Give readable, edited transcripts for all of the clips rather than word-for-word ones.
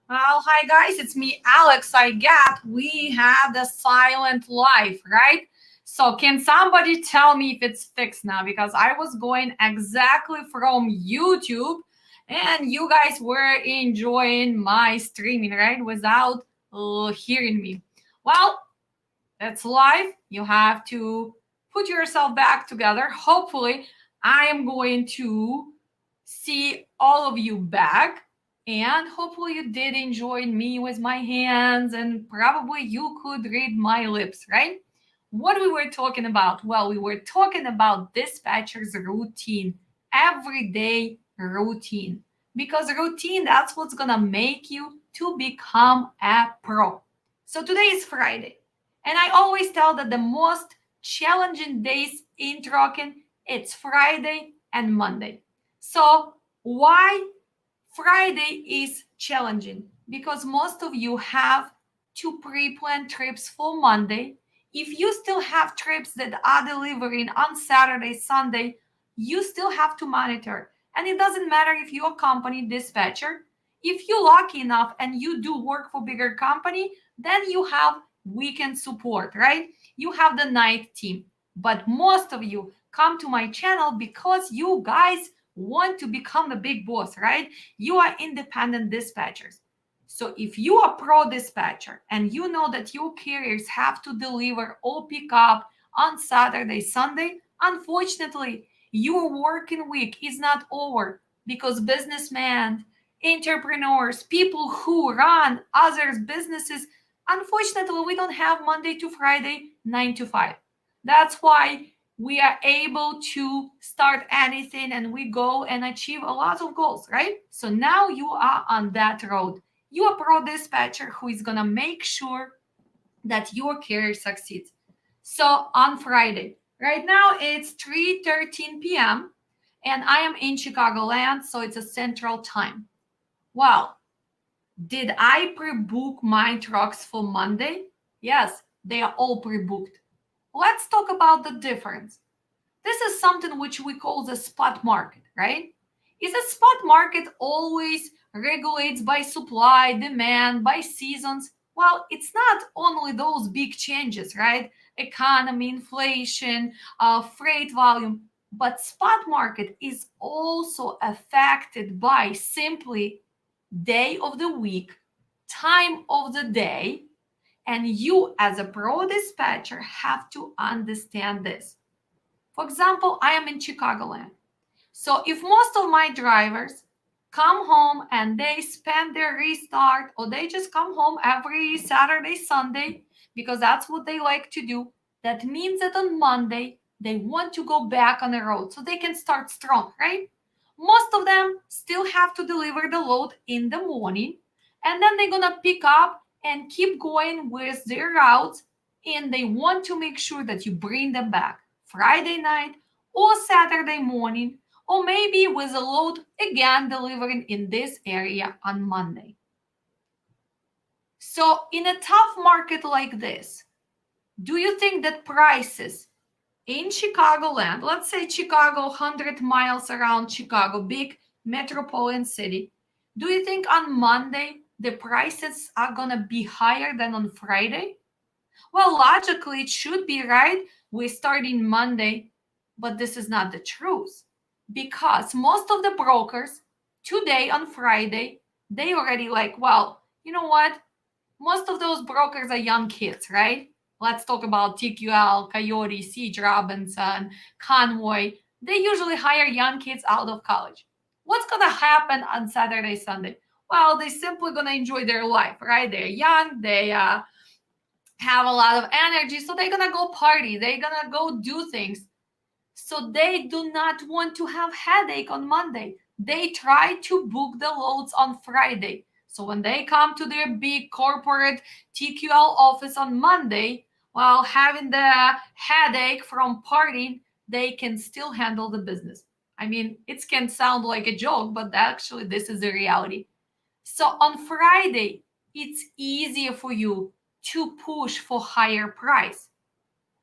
Well, hi guys, it's me, Alex. I get we had a silent life, right? So, can somebody tell me if it's fixed now? Because I was going exactly from YouTube and you guys were enjoying my streaming, right? Without hearing me. Well, that's life. You have to put yourself back together. Hopefully, I am going to see all of you back. And hopefully, you did enjoy me with my hands, and probably you could read my lips, right? What we were talking about? Well, we were talking about dispatcher's routine, everyday routine. Because routine, that's what's gonna make you to become a pro. So today is Friday. And I always tell that the most challenging days in trucking, it's Friday and Monday. So why Friday is challenging? Because most of you have to pre-plan trips for Monday. If you still have trips that are delivering on Saturday, Sunday, you still have to monitor. And it doesn't matter if you're a company dispatcher. If you're lucky enough and you do work for bigger company, then you have weekend support, right? You have the night team. But most of you come to my channel because you guys want to become the big boss, right? You are independent dispatchers. So if you are pro dispatcher and you know that your carriers have to deliver or pick up on Saturday, Sunday, unfortunately, your working week is not over because businessmen, entrepreneurs, people who run others' businesses, unfortunately, we don't have Monday to Friday, 9 to 5. That's why we are able to start anything and we go and achieve a lot of goals, right? So now you are on that road. You are a pro dispatcher who is going to make sure that your career succeeds. So on Friday, right now it's 3:13 p.m. and I am in Chicagoland, so it's a central time. Well, did I pre-book my trucks for Monday? Yes, they are all pre-booked. Let's talk about the difference. This is something which we call the spot market, right? Is a spot market always regulates by supply, demand, by seasons? Well, it's not only those big changes, right? Economy, inflation, freight volume, but spot market is also affected by simply day of the week, time of the day, and you as a pro dispatcher have to understand this. For example, I am in Chicagoland. So if most of my drivers come home and they spend their restart or they just come home every Saturday, Sunday, because that's what they like to do, that means that on Monday they want to go back on the road so they can start strong, right? Most of them still have to deliver the load in the morning and then they're gonna pick up and keep going with their routes and they want to make sure that you bring them back Friday night or Saturday morning or maybe with a load again delivering in this area on Monday. So, in a tough market like this, do you think that prices in Chicagoland, let's say Chicago, 100 miles around Chicago, big metropolitan city, do you think on Monday the prices are going to be higher than on Friday? Well, logically, it should be right. We're starting Monday, but this is not the truth because most of the brokers today on Friday, they already like, well, you know what? Most of those brokers are young kids, right? Let's talk about TQL, Coyote, Siege Robinson, Convoy. They usually hire young kids out of college. What's going to happen on Saturday, Sunday? Well, they're simply going to enjoy their life, right? They're young, they have a lot of energy, so they're gonna go party, they're gonna go do things. So they do not want to have headache on Monday. They try to book the loads on Friday. So when they come to their big corporate TQL office on Monday, while having the headache from partying, they can still handle the business. I mean, it can sound like a joke, but actually this is the reality. So on Friday, it's easier for you to push for higher price.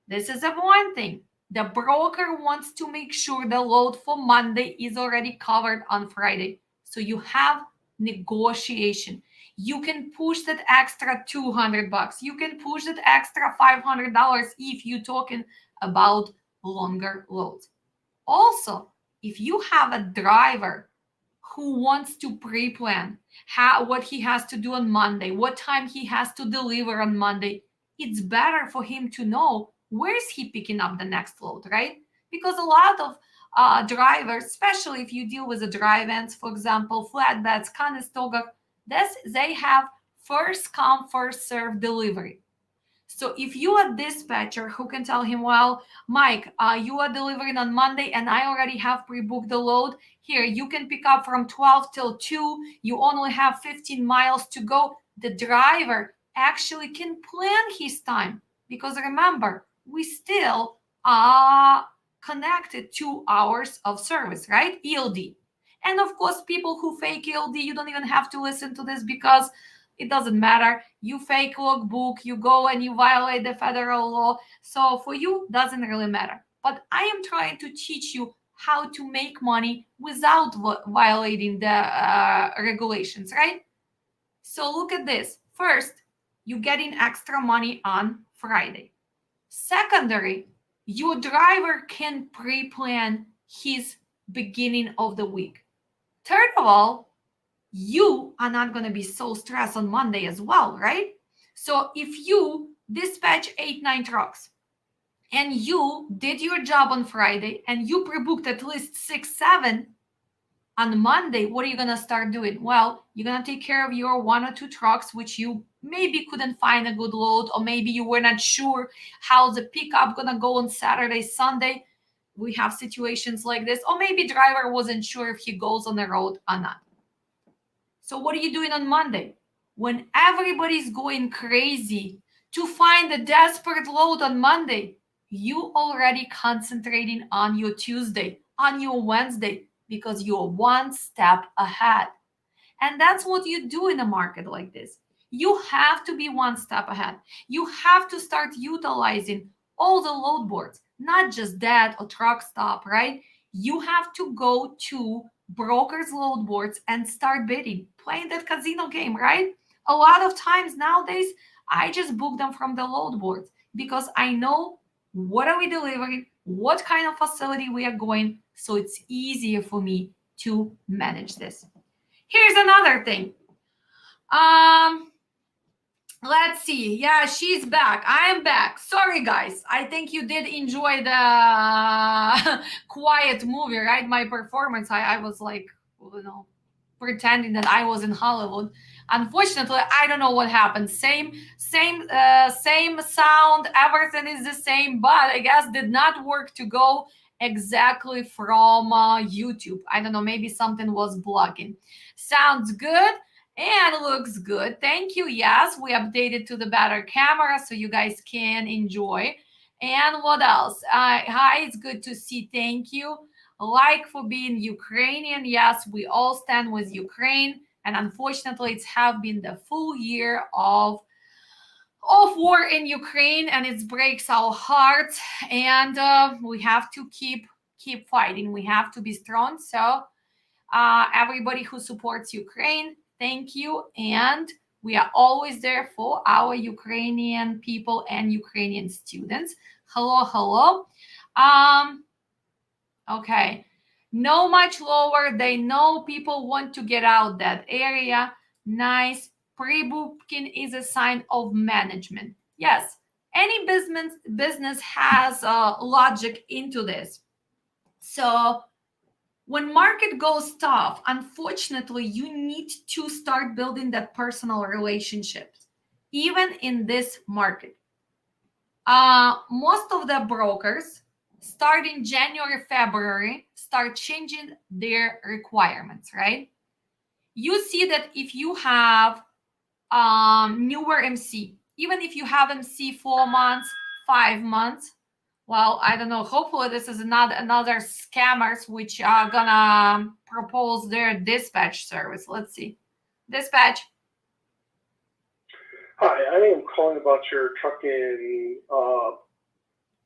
This is the one thing. The broker wants to make sure the load for Monday is already covered on Friday. So you have negotiation. You can push that extra $200. You can push that extra $500 if you're talking about longer loads. Also, if you have a driver who wants to pre-plan what he has to do on Monday, what time he has to deliver on Monday, it's better for him to know where is he picking up the next load, right? Because a lot of drivers, especially if you deal with the dry vans, for example, flatbeds, Conestoga, they have first come, first serve delivery. So if you are a dispatcher who can tell him, well, Mike, you are delivering on Monday and I already have pre-booked the load. Here, you can pick up from 12 till 2. You only have 15 miles to go. The driver actually can plan his time because remember, we still are connected 2 hours of service, right? ELD. And of course, people who fake ELD, you don't even have to listen to this because it doesn't matter. You fake logbook, you go and you violate the federal law. So for you, doesn't really matter. But I am trying to teach you how to make money without violating the regulations, right? So look at this. First, you getting extra money on Friday. Secondary, your driver can pre-plan his beginning of the week. Third of all, you are not going to be so stressed on Monday as well, right? So if you dispatch 8-9 trucks and you did your job on Friday and you pre-booked at least 6-7 on Monday, what are you going to start doing? Well, you're going to take care of your 1 or 2 trucks, which you maybe couldn't find a good load, or maybe you were not sure how the pickup going to go on Saturday, Sunday. We have situations like this, or maybe driver wasn't sure if he goes on the road or not. So what are you doing on Monday? When everybody's going crazy to find a desperate load on Monday, you already concentrating on your Tuesday, on your Wednesday, because you're one step ahead. And that's what you do in a market like this. You have to be one step ahead. You have to start utilizing all the load boards, not just that or truck stop, right? You have to go to brokers' load boards and start bidding, playing that casino game, right? A lot of times nowadays, I just book them from the load boards because I know what are we delivering, what kind of facility we are going, so it's easier for me to manage this. Here's another thing. Let's see. Yeah, she's back. I am back. Sorry, guys. I think you did enjoy the quiet movie, right? My performance. I was like, pretending that I was in Hollywood. Unfortunately, I don't know what happened. Same sound. Everything is the same, but I guess did not work to go exactly from YouTube. I don't know. Maybe something was blocking. Sounds good. And looks good. Thank you. Yes, we updated to the better camera so you guys can enjoy. And what else? Hi, it's good to see. Thank you. Like for being Ukrainian. Yes, we all stand with Ukraine. And unfortunately, it's have been the full year of war in Ukraine, and it breaks our hearts. And we have to keep fighting. We have to be strong. So everybody who supports Ukraine, thank you. And we are always there for our Ukrainian people and Ukrainian students. Hello, hello. Okay. No much lower. They know people want to get out that area. Nice. Pre-booking is a sign of management. Yes. Any business has logic into this. So when market goes tough, unfortunately, you need to start building that personal relationships, even in this market. Most of the brokers, starting January, February, start changing their requirements, right? You see that if you have newer MC, even if you have MC 4 months, 5 months, well, I don't know. Hopefully, this is not another scammers which are gonna propose their dispatch service. Let's see. Dispatch. Hi, I am calling about your truck in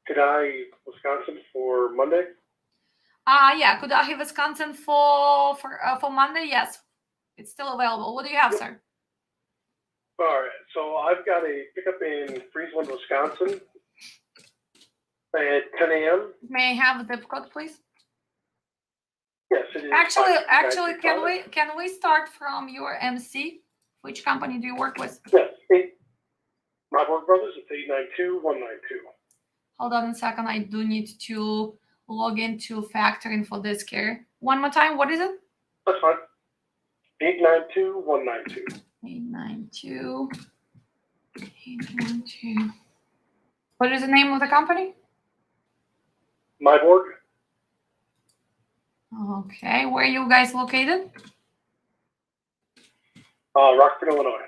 Cudahy, Wisconsin for Monday. Yeah, Cudahy, Wisconsin for Monday. Yes. It's still available. What do you have, sir? All right. So I've got a pickup in Friesland, Wisconsin at 10 a.m. May I have the zip code, please? Yes, it is. Actually, can we start from your MC? Which company do you work with? Yes, Myborg Brothers. It's 892-192. Hold on a second. I do need to log into factoring for this care. One more time. What is it? That's fine. 892-192. 892. What is the name of the company? Myborg. Okay. Where are you guys located? Rockford, Illinois.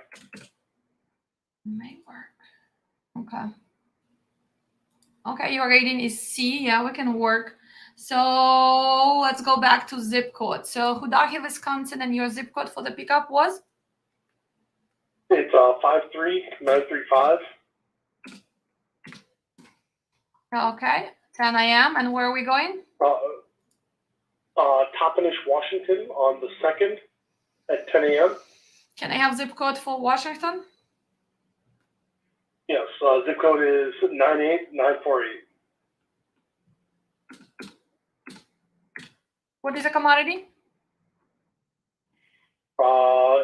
May work. Okay. Okay, your rating is C. Yeah, we can work. So let's go back to zip code. So Hudahi, Wisconsin, and your zip code for the pickup was? It's 53935. Okay, 10 a.m. And where are we going? Toppenish, Washington on the 2nd at 10 a.m. Can I have zip code for Washington? Yes, zip code is 98948. What is the commodity?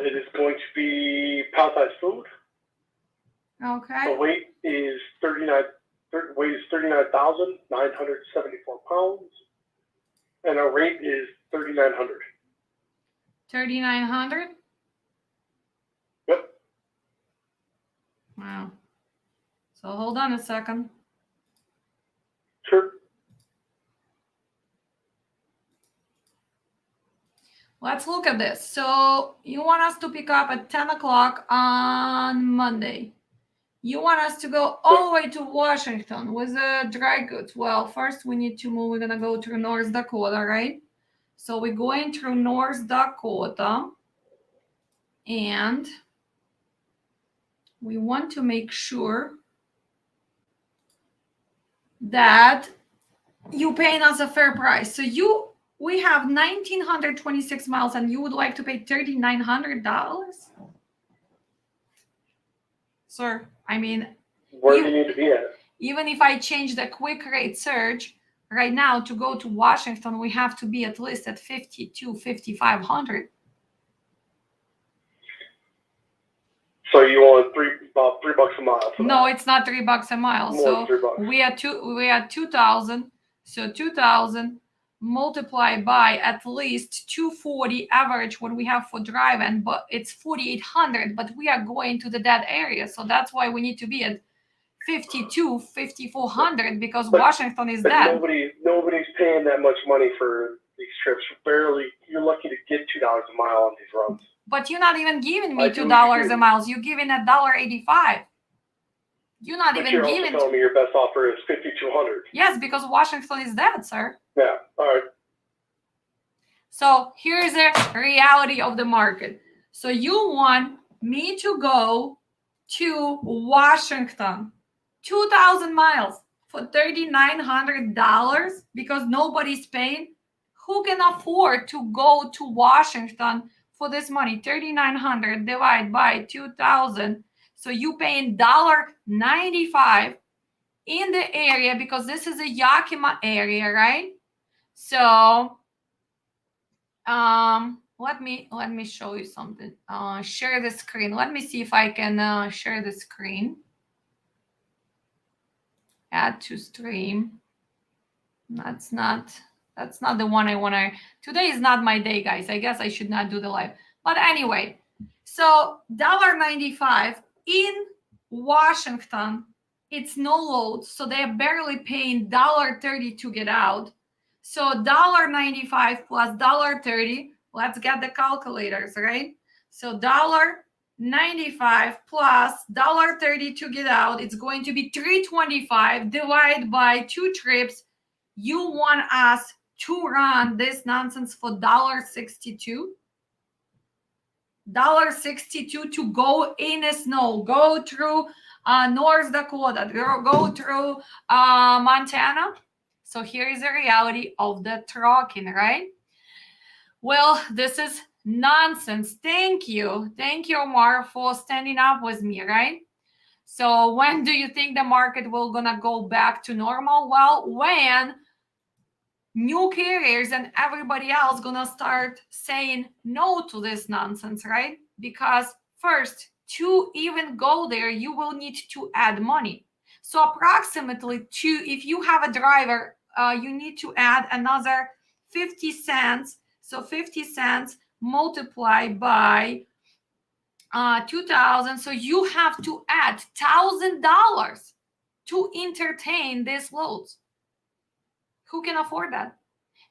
It is going to be palletized food. Okay. The weight is 39,974 pounds, and our rate is 3,900. 3,900. Yep. Wow. So hold on a second. Sure. Let's look at this. So you want us to pick up at 10 o'clock on Monday. You want us to go all the way to Washington with the dry goods. Well, first we need to move. We're going to go through North Dakota, right? So we're going through North Dakota. And we want to make sure that you paying us a fair price. So we have 1,926 miles and you would like to pay $3,900? Sir, I mean, Where do you need to be at? Even if I change the quick rate surge right now to go to Washington, we have to be at least at 5,500. So you want about $3 a mile? No, it's not $3 a mile. More than So $3. we had 2,000. So 2,000 multiplied by at least 240 average what we have for driving, but it's 4,800. But we are going to the dead area, so that's why we need to be at 5,400 because Washington is dead. Nobody's paying that much money for these trips. Barely. You're lucky to get $2 a mile on these runs. But you're not even giving me $2 a mile. You're giving $1.85. You're not even you're giving. Also telling me your best offer is 5,200. Yes, because Washington is dead, sir. Yeah. All right. So here's the reality of the market. So you want me to go to Washington, 2,000 miles for $3,900 because nobody's paying? Who can afford to go to Washington for this money? 3,900 divided by 2,000. So you paying $1.95 in the area because this is a Yakima area, right? So let me show you something. Share the screen. Let me see if I can share the screen. Add to stream. That's not the one I want to. Today is not my day, guys. I guess I should not do the live. But anyway, so $1.95 in Washington, it's no load, so they're barely paying $1.30 to get out. So $1.95 plus $1.30. Let's get the calculators, right? So $1.95 plus $1.30 to get out. It's going to be $3.25 divided by 2 trips. You want us to run this nonsense for $1.62? $1.62 to go in the snow, go through North Dakota, go through Montana. So here is the reality of the trucking, right? Well, this is Nonsense. Thank you. Thank you, Omar, for standing up with me, right? So when do you think the market will gonna go back to normal? Well, when new carriers and everybody else gonna start saying no to this nonsense, right? Because first, to even go there, you will need to add money. So approximately if you have a driver, you need to add another 50 cents. So 50 cents multiplied by 2,000. So you have to add $1,000 to entertain these loads. Who can afford that?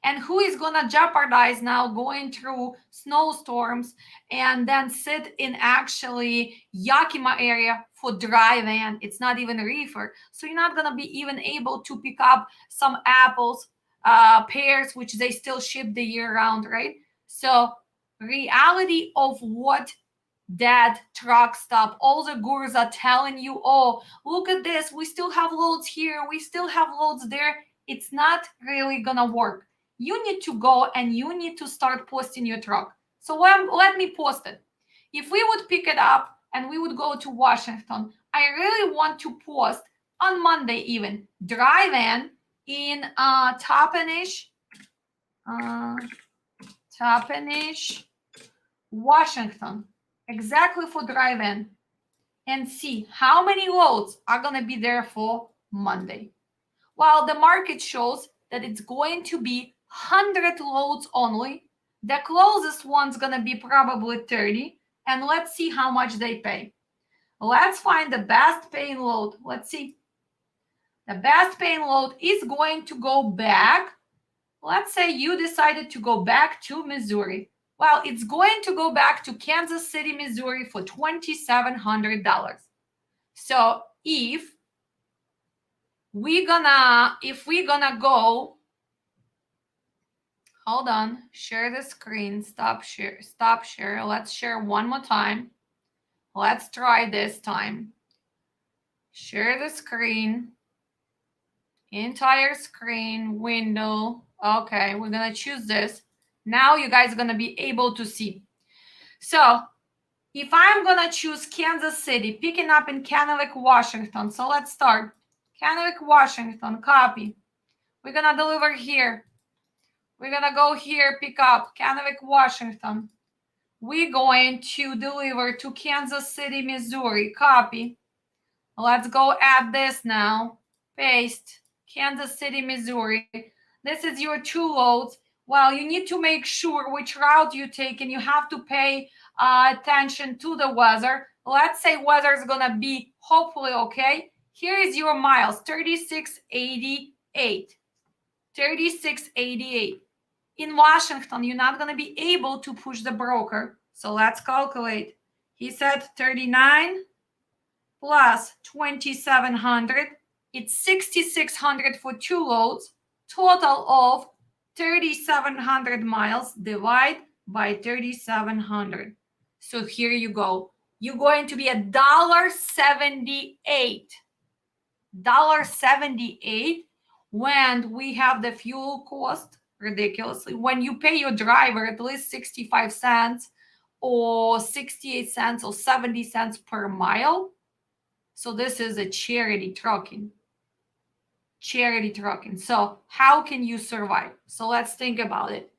And who is going to jeopardize now going through snowstorms and then sit in actually Yakima area for dry van? It's not even a reefer. So you're not going to be even able to pick up some apples, pears, which they still ship the year round, right? So reality of what that truck stop, all the gurus are telling you, oh, look at this, we still have loads here, we still have loads there. It's not really gonna work. You need to go and you need to start posting your truck. So let me post it. If we would pick it up and we would go to Washington, I really want to post on Monday even dry van in Toppenish, Washington, exactly for dry van, and see how many loads are going to be there for Monday. While the market shows that it's going to be 100 loads only, the closest one's going to be probably 30, and let's see how much they pay. Let's find the best paying load. Let's see. The best paying load is going to go back. Let's say you decided to go back to Missouri. Well, it's going to go back to Kansas City, Missouri for $2,700. So if we're gonna go, hold on, share the screen, stop share. Let's share one more time. Let's try this time. Share the screen, entire screen, window. Okay, we're gonna choose this. Now you guys are gonna be able to see. So if I'm gonna choose Kansas City, picking up in Kennewick, Washington. So let's start. Kennewick, Washington, copy. We're gonna deliver here. We're gonna go here, pick up Kennewick, Washington. We're going to deliver to Kansas City, Missouri, copy. Let's go add this now. Paste, Kansas City, Missouri. This is your two loads. Well, you need to make sure which route you take, and you have to pay attention to the weather. Let's say weather is gonna be hopefully okay. Here is your miles, 3688. 3688. In Washington, you're not gonna be able to push the broker. So let's calculate. He said 39 plus 2,700. It's 6,600 for two loads. Total of 3,700 miles. Divide by 3,700. So here you go. You're going to be $1.78. $1.78 when we have the fuel cost ridiculously. When you pay your driver at least 65 cents or 68 cents or 70 cents per mile. So this is a charity trucking. Charity trucking. So how can you survive? So let's think about it.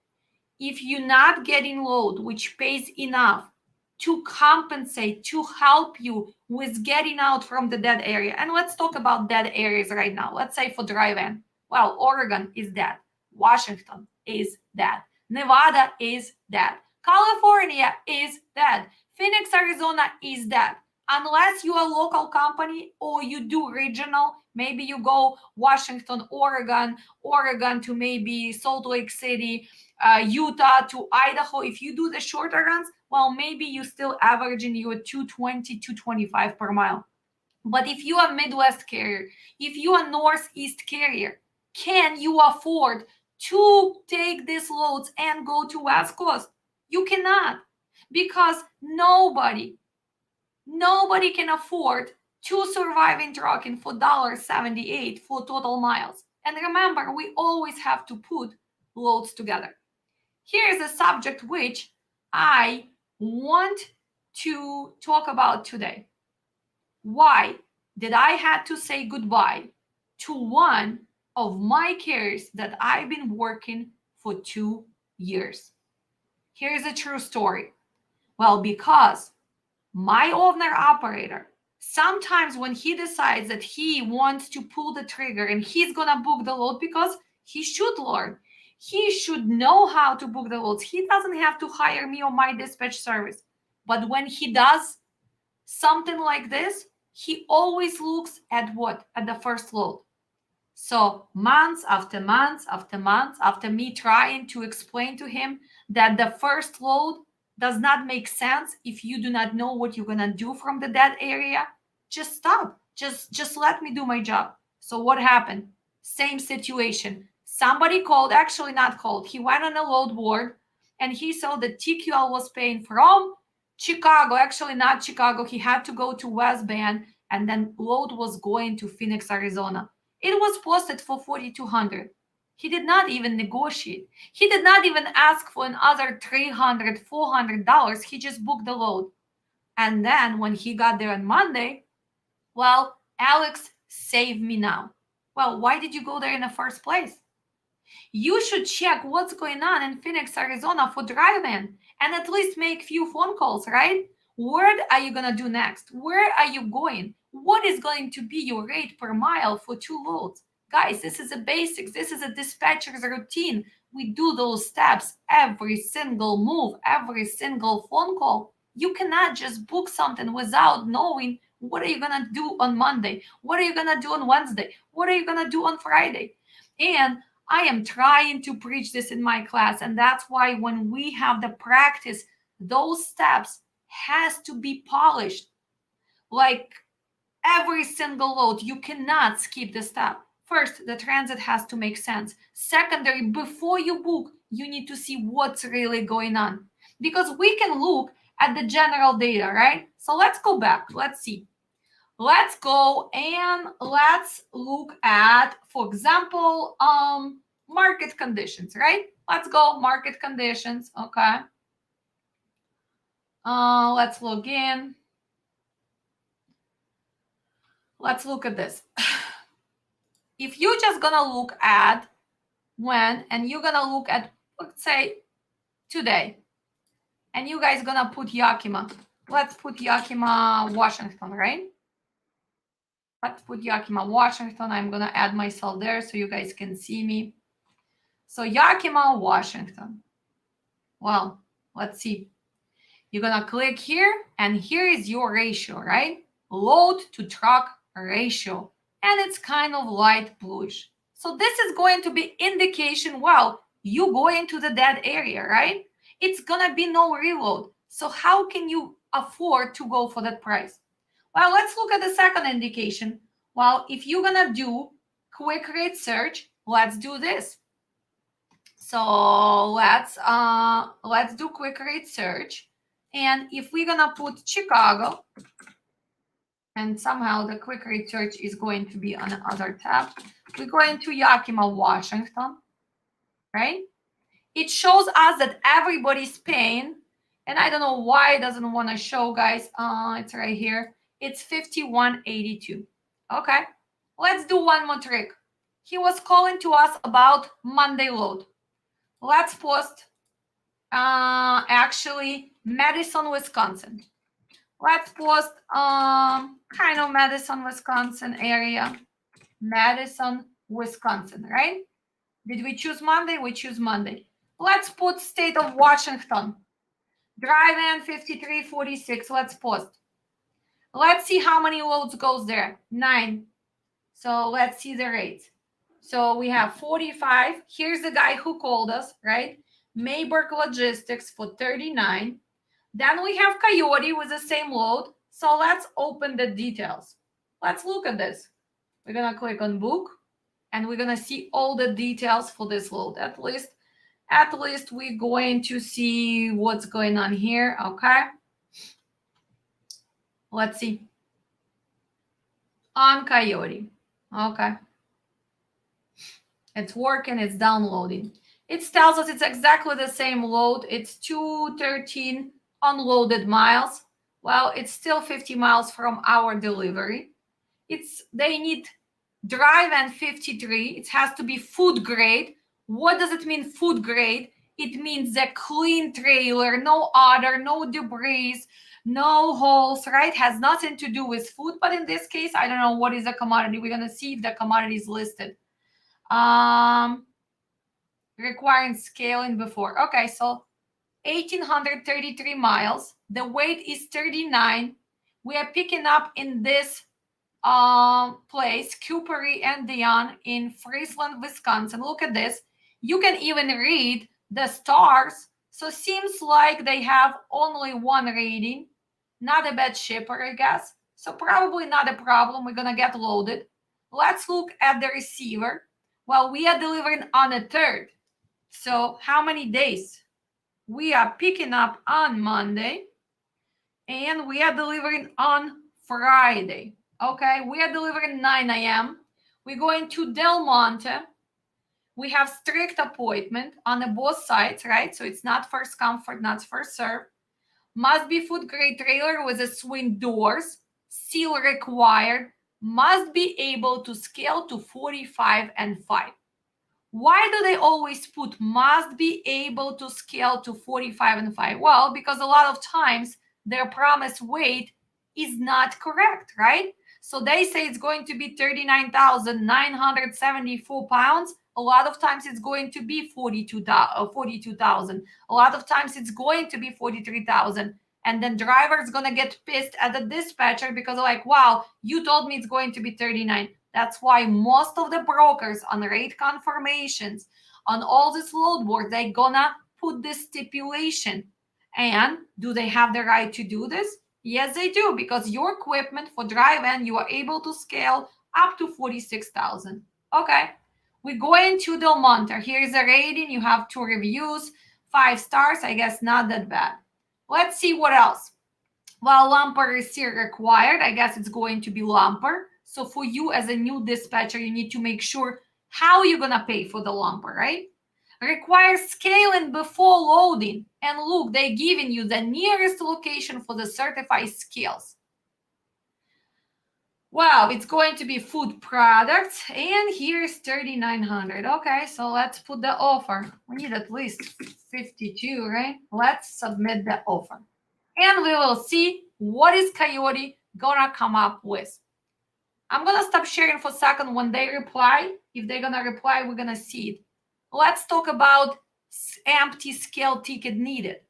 If you're not getting load, which pays enough to compensate, to help you with getting out from the dead area. And let's talk about dead areas right now. Let's say for dry van. Well, Oregon is dead. Washington is dead. Nevada is dead. California is dead. Phoenix, Arizona is dead. Unless you are a local company or you do regional, maybe you go Washington, Oregon to maybe Salt Lake City, Utah to Idaho. If you do the shorter runs, well, maybe you still averaging you at 220, 225 per mile. But if you are Midwest carrier, if you are Northeast carrier, can you afford to take these loads and go to West Coast? You cannot, because nobody can afford to survive in trucking for $1.78 for total miles. And remember, we always have to put loads together. Here is a subject which I want to talk about today. Why did I had to say goodbye to one of my carriers that I've been working for 2 years? Here's a true story. Well, because my owner operator, sometimes when he decides that he wants to pull the trigger and he's gonna book the load, because he should learn, he should know how to book the loads. He doesn't have to hire me or my dispatch service. But when he does something like this, he always looks at what? At the first load. So months after months after months after me trying to explain to him that the first load does not make sense if you do not know what you're gonna do from the dead area, just stop. Just let me do my job. So what happened? Same situation. Somebody called, actually not called. He went on a load board and he saw that TQL was paying from Chicago, actually not Chicago. He had to go to West Bend and then load was going to Phoenix, Arizona. It was posted for 4,200. He did not even negotiate. He did not even ask for another $300, $400. He just booked the load. And then when he got there on Monday, well, Alex, save me now. Well, why did you go there in the first place? You should check what's going on in Phoenix, Arizona for drive-in and at least make few phone calls, right? What are you going to do next? Where are you going? What is going to be your rate per mile for 2 loads? Guys, this is a basics. This is a dispatcher's routine. We do those steps every single move, every single phone call. You cannot just book something without knowing what are you going to do on Monday? What are you going to do on Wednesday? What are you going to do on Friday? And I am trying to preach this in my class. And that's why when we have the practice, those steps has to be polished. Like every single load, you cannot skip the step. First, the transit has to make sense. Secondary, before you book, you need to see what's really going on. Because we can look at the general data, right? So let's go back. Let's see. Let's go and let's look at, for example, market conditions, right? Let's go market conditions. Okay. Let's log in. Let's look at this. If you're just gonna look at when, and you're gonna look at, let's say, today, and you guys gonna put Yakima. Let's put Yakima, Washington, right? Let's put Yakima, Washington. I'm gonna add myself there so you guys can see me. So Yakima, Washington. Well, let's see. You're gonna click here, and here is your ratio, right? Load to truck ratio. And it's kind of light bluish. So this is going to be indication, well, you go into the dead area, right? It's gonna be no reload. So how can you afford to go for that price? Well, let's look at the second indication. Well, if you're gonna do quick rate search, let's do this. So let's do quick rate search. And if we're gonna put Chicago, and somehow the quick rate search is going to be on the other tab, we're going to Yakima, Washington, right? It shows us that everybody's paying, and I don't know why it doesn't want to show, guys. It's right here. It's 51.82. Okay, let's do one more trick. He was calling to us about Monday load. Let's post actually Madison, Wisconsin. Let's post kind of Madison, Wisconsin area. Madison, Wisconsin, right? Did we choose Monday? We choose Monday. Let's put state of Washington. Drive-in 5346. Let's post. Let's see how many loads goes there. 9. So let's see the rates. So we have 45. Here's the guy who called us, right? Mayberg Logistics for 39. Then we have Coyote with the same load. So let's open the details. Let's look at this. We're going to click on book and we're going to see all the details for this load. At least we're going to see what's going on here. Okay. Let's see. On Coyote. Okay. It's working. It's downloading. It tells us it's exactly the same load. It's 213 unloaded miles. Well, it's still 50 miles from our delivery. They need drive and 53. It has to be food grade. What does it mean, food grade? It means a clean trailer, no odor, no debris, no holes, right? Has nothing to do with food. But in this case, I don't know what is the commodity. We're gonna see if the commodity is listed. Requiring scaling before. Okay, so 1,833 miles. The weight is 39. We are picking up in this place, Coopery and Dion in Friesland, Wisconsin. Look at this. You can even read the stars. So seems like they have only one rating. Not a bad shipper, I guess. So probably not a problem. We're going to get loaded. Let's look at the receiver. Well, we are delivering on a 3rd. So how many days? We are picking up on Monday and we are delivering on Friday. Okay, we are delivering 9 a.m. We're going to Del Monte. We have strict appointment on the both sides, right? So it's not first come, not first serve. Must be food grade trailer with a swing doors. Seal required. Must be able to scale to 45 and 5. Why do they always put must be able to scale to 45 and 5? Well, because a lot of times their promised weight is not correct, right? So they say it's going to be 39,974 pounds. A lot of times it's going to be 42,000. A lot of times it's going to be 43,000. And then driver is going to get pissed at the dispatcher because like, wow, you told me it's going to be 39. That's why most of the brokers on rate confirmations, on all this load board, they're gonna put this stipulation. And do they have the right to do this? Yes, they do, because your equipment for dry van, you are able to scale up to 46,000. Okay, we go into Del Monte. Here's a rating. You have 2 reviews, 5 stars. I guess not that bad. Let's see what else. Well, lumper is here required. I guess it's going to be lumper. So for you as a new dispatcher, you need to make sure how you're going to pay for the lumper, right? Requires scaling before loading. And look, they're giving you the nearest location for the certified scales. Wow, it's going to be food products. And here's 3,900. Okay, so let's put the offer. We need at least 52, right? Let's submit the offer. And we will see what is Coyote gonna come up with. I'm gonna stop sharing for a second. When they reply, if they're gonna reply, we're gonna see it. Let's talk about empty scale ticket needed.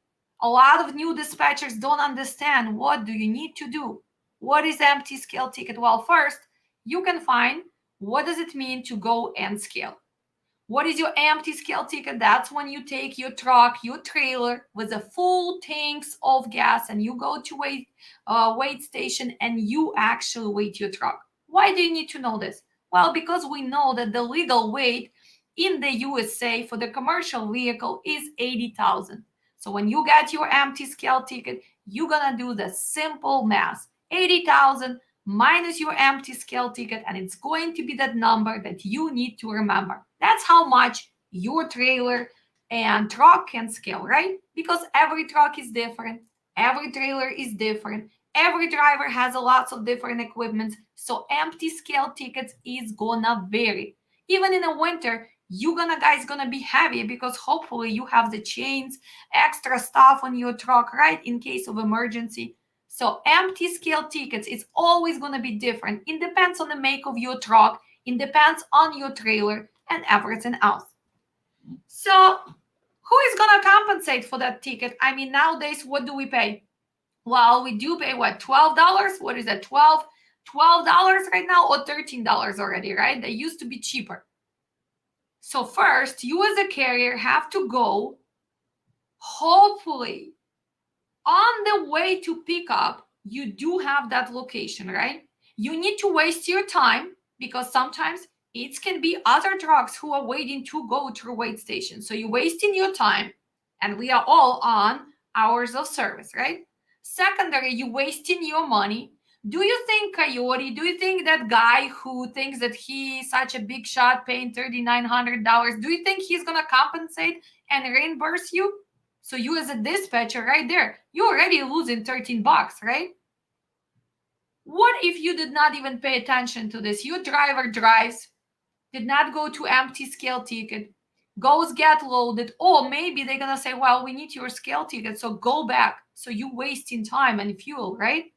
A lot of new dispatchers don't understand what do you need to do. What is empty scale ticket? Well, first, you can find what does it mean to go and scale. What is your empty scale ticket? That's when you take your truck, your trailer with a full tanks of gas and you go to weight station and you actually weight your truck. Why do you need to know this? Well, because we know that the legal weight in the USA for the commercial vehicle is 80,000. So when you get your empty scale ticket, you're going to do the simple math. 80,000 minus your empty scale ticket, and it's going to be that number that you need to remember. That's how much your trailer and truck can scale, right? Because every truck is different, every trailer is different, every driver has a lots of different equipment, so empty scale tickets is gonna vary. Even in the winter, guys gonna be heavy because hopefully you have the chains, extra stuff on your truck, right, in case of emergency. So empty scale tickets, it's always going to be different. It depends on the make of your truck. It depends on your trailer and everything else. So who is going to compensate for that ticket? I mean, nowadays, what do we pay? Well, we do pay what, $12? What is that, $12 right now or $13 already, right? They used to be cheaper. So first, you as a carrier have to go, hopefully, on the way to pick up, you do have that location, right? You need to waste your time because sometimes it can be other trucks who are waiting to go through weight station. So you're wasting your time, and we are all on hours of service, right? Secondary, you're wasting your money Do you think, Coyote, do you think that guy who thinks that he's such a big shot paying $3,900, do you think he's going to compensate and reimburse you? So you as a dispatcher right there, you're already losing 13 bucks, right? What if you did not even pay attention to this? Your driver drives, did not go to empty scale ticket, goes get loaded, or maybe they're going to say, well, we need your scale ticket, so go back. So you wasting time and fuel, right?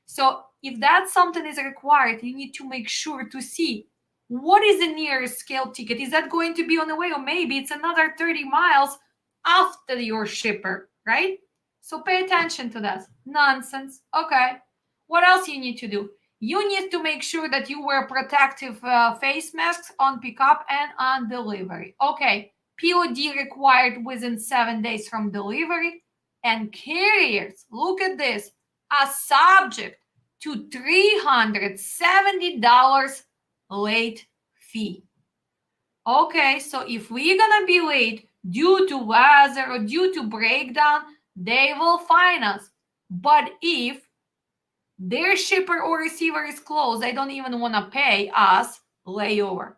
So if that something is required, you need to make sure to see what is the nearest scale ticket. Is that going to be on the way, or maybe it's another 30 miles after your shipper, right? So pay attention to that. Nonsense. Okay. What else you need to do? You need to make sure that you wear protective face masks on pickup and on delivery. Okay. POD required within 7 days from delivery. And carriers, look at this, are subject to $370 late fee. Okay, so if we're gonna be late due to weather or due to breakdown, they will fine us. But if their shipper or receiver is closed, they don't even want to pay us layover.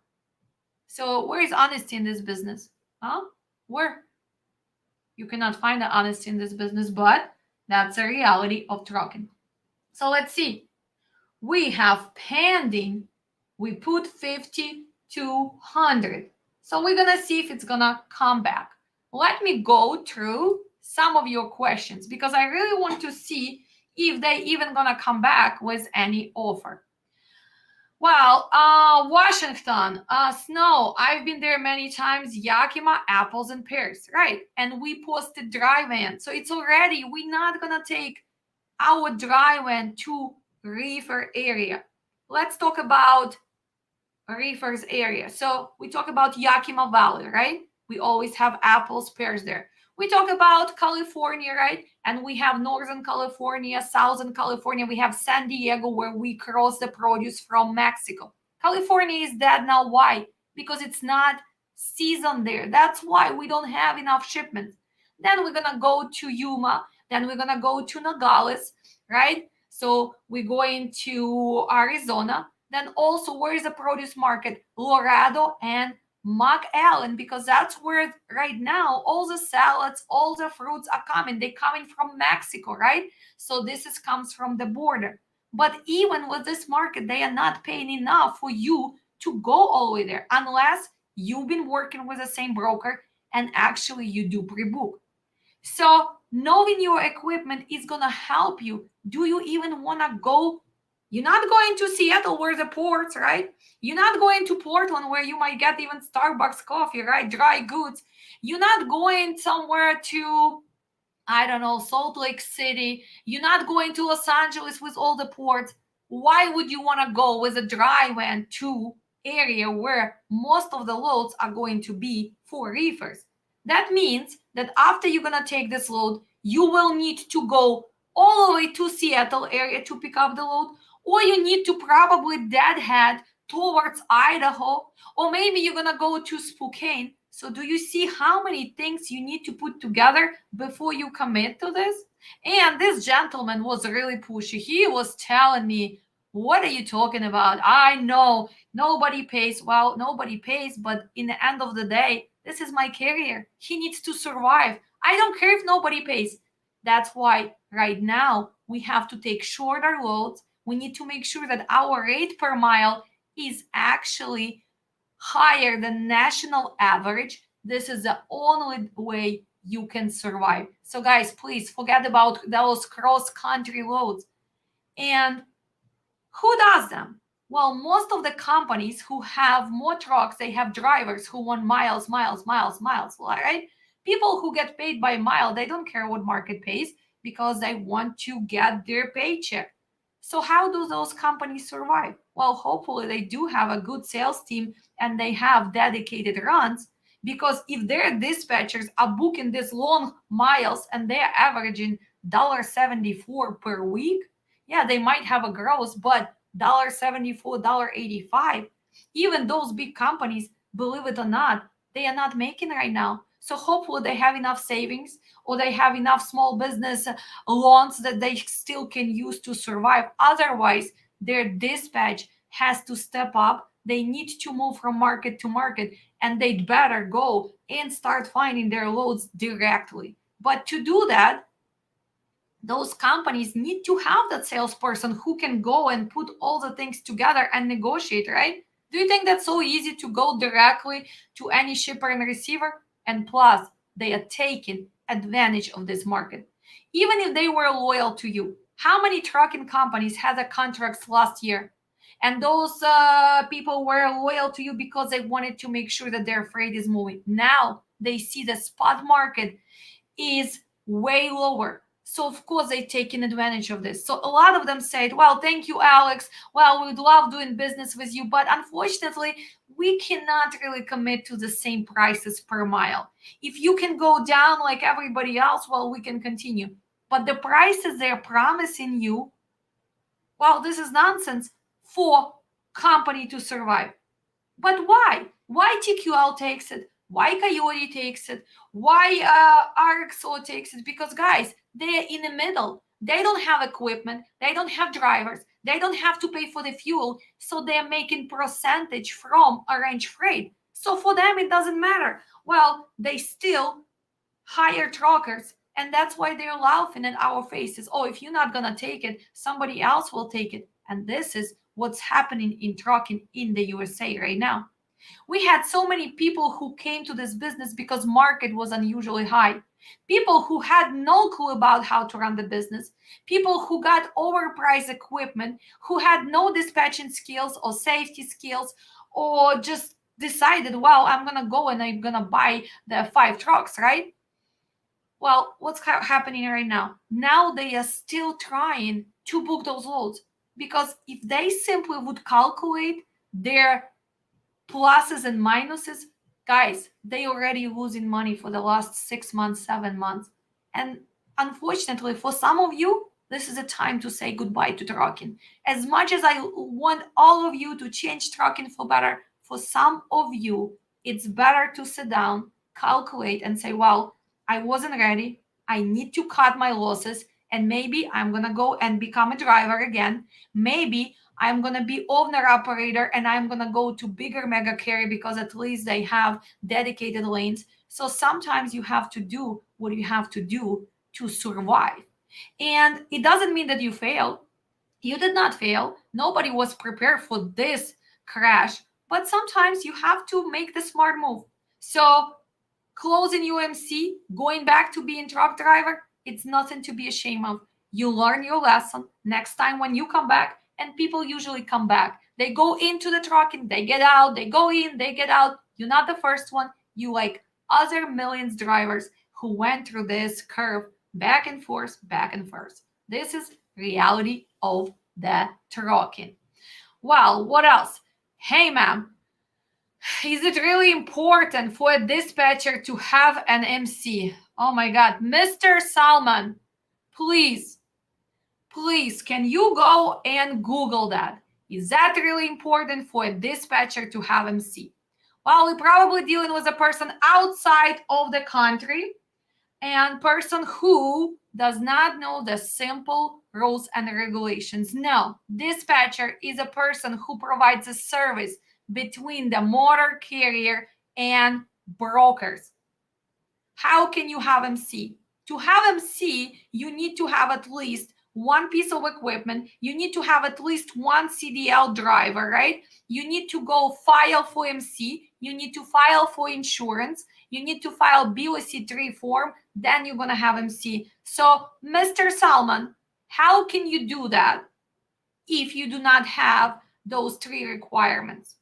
So where is honesty in this business? Huh? Where? You cannot find the honesty in this business, but that's a reality of trucking. So let's see. We have pending. We put 50 to 100. So we're going to see if it's going to come back. Let me go through some of your questions because I really want to see if they even going to come back with any offer. Well, Washington, snow. I've been there many times. Yakima, apples and pears, right? And we posted dry van. So it's already, we're not going to take our dry van to reefer area. Let's talk about reefers area. So we talk about Yakima Valley, right? We always have apples, pears there. We talk about California, right? And we have Northern California, Southern California. We have San Diego where we cross the produce from Mexico. California is dead now. Why? Because it's not season there. That's why we don't have enough shipments. Then we're going to go to Yuma. Then we're going to go to Nogales, right? So we're going to Arizona. Then also, where is the produce market? Laredo and McAllen, because that's where right now all the salads, all the fruits are coming. They're coming from Mexico, right? So this comes from the border. But even with this market, they are not paying enough for you to go all the way there unless you've been working with the same broker and actually you do pre-book. So knowing your equipment is going to help you. Do you even want to go? You're not going to Seattle where the ports, right? You're not going to Portland where you might get even Starbucks coffee, right? Dry goods. You're not going somewhere to, I don't know, Salt Lake City. You're not going to Los Angeles with all the ports. Why would you want to go with a dry van to area where most of the loads are going to be for reefers? That means that after you're going to take this load, you will need to go all the way to Seattle area to pick up the load, or you need to probably deadhead towards Idaho, or maybe you're going to go to Spokane. So do you see how many things you need to put together before you commit to this? And this gentleman was really pushy. He was telling me, what are you talking about? I know nobody pays. Well, nobody pays, but in the end of the day, this is my carrier. He needs to survive. I don't care if nobody pays. That's why right now we have to take shorter loads. We need to make sure that our rate per mile is actually higher than national average. This is the only way you can survive. So guys, please forget about those cross-country loads. And who does them? Well, most of the companies who have more trucks, they have drivers who want miles, right? People who get paid by mile, they don't care what market pays because they want to get their paycheck. So how do those companies survive? Well, hopefully they do have a good sales team and they have dedicated runs, because if their dispatchers are booking these long miles and they're averaging $1.74 per week, yeah, they might have a growth, but $1.74, $1.85, even those big companies, believe it or not, they are not making right now. So hopefully they have enough savings or they have enough small business loans that they still can use to survive. Otherwise, their dispatch has to step up. They need to move from market to market, and they'd better go and start finding their loads directly. But to do that, those companies need to have that salesperson who can go and put all the things together and negotiate, right? Do you think that's so easy to go directly to any shipper and receiver? And plus, they are taking advantage of this market. Even if they were loyal to you, how many trucking companies had the contracts last year? And those people were loyal to you because they wanted to make sure that their freight is moving. Now they see the spot market is way lower. So of course they taking advantage of this. So a lot of them said, well, thank you, Alex. Well, we'd love doing business with you, but unfortunately, we cannot really commit to the same prices per mile. If you can go down like everybody else, well, we can continue. But the prices they're promising you, well, this is nonsense for company to survive. But why? Why TQL takes it? Why Coyote takes it? Why RXO takes it? Because guys, they're in the middle. They don't have equipment. They don't have drivers. They don't have to pay for the fuel. So they're making percentage from arranged freight. So for them, it doesn't matter. Well, they still hire truckers. And that's why they're laughing in our faces. Oh, if you're not going to take it, somebody else will take it. And this is what's happening in trucking in the USA right now. We had so many people who came to this business because market was unusually high. People who had no clue about how to run the business, people who got overpriced equipment, who had no dispatching skills or safety skills, or just decided, well, I'm going to go and I'm going to buy the 5 trucks, right? Well, what's happening right now? Now they are still trying to book those loads, because if they simply would calculate their pluses and minuses, guys, they already losing money for the last 6 months, 7 months. And unfortunately, for some of you, this is a time to say goodbye to trucking. As much as I want all of you to change trucking for better, for some of you, it's better to sit down, calculate, and say, well, I wasn't ready. I need to cut my losses. And maybe I'm going to go and become a driver again. Maybe I'm going to be owner operator and I'm going to go to bigger mega carrier because at least they have dedicated lanes. So sometimes you have to do what you have to do to survive. And it doesn't mean that you failed. You did not fail. Nobody was prepared for this crash. But sometimes you have to make the smart move. So closing UMC, going back to being truck driver, it's nothing to be ashamed of. You learn your lesson. Next time when you come back, and people usually come back, they go into the trucking, they get out, they go in, they get out. You're not the first one. You like other millions drivers who went through this curve back and forth, back and forth. This is reality of the trucking. Well, what else? Hey, ma'am, is it really important for a dispatcher to have an MC? Oh my God, Mr. Salman, please, can you go and Google that? Is that really important for a dispatcher to have MC? Well, we're probably dealing with a person outside of the country and person who does not know the simple rules and regulations. No, dispatcher is a person who provides a service between the motor carrier and brokers. How can you have MC? To have MC, you need to have at least one piece of equipment. You need to have at least one CDL driver, right? You need to go file for MC. You need to file for insurance. You need to file BOC3 form. Then you're going to have MC. So, Mr. Salman, how can you do that if you do not have those 3 requirements,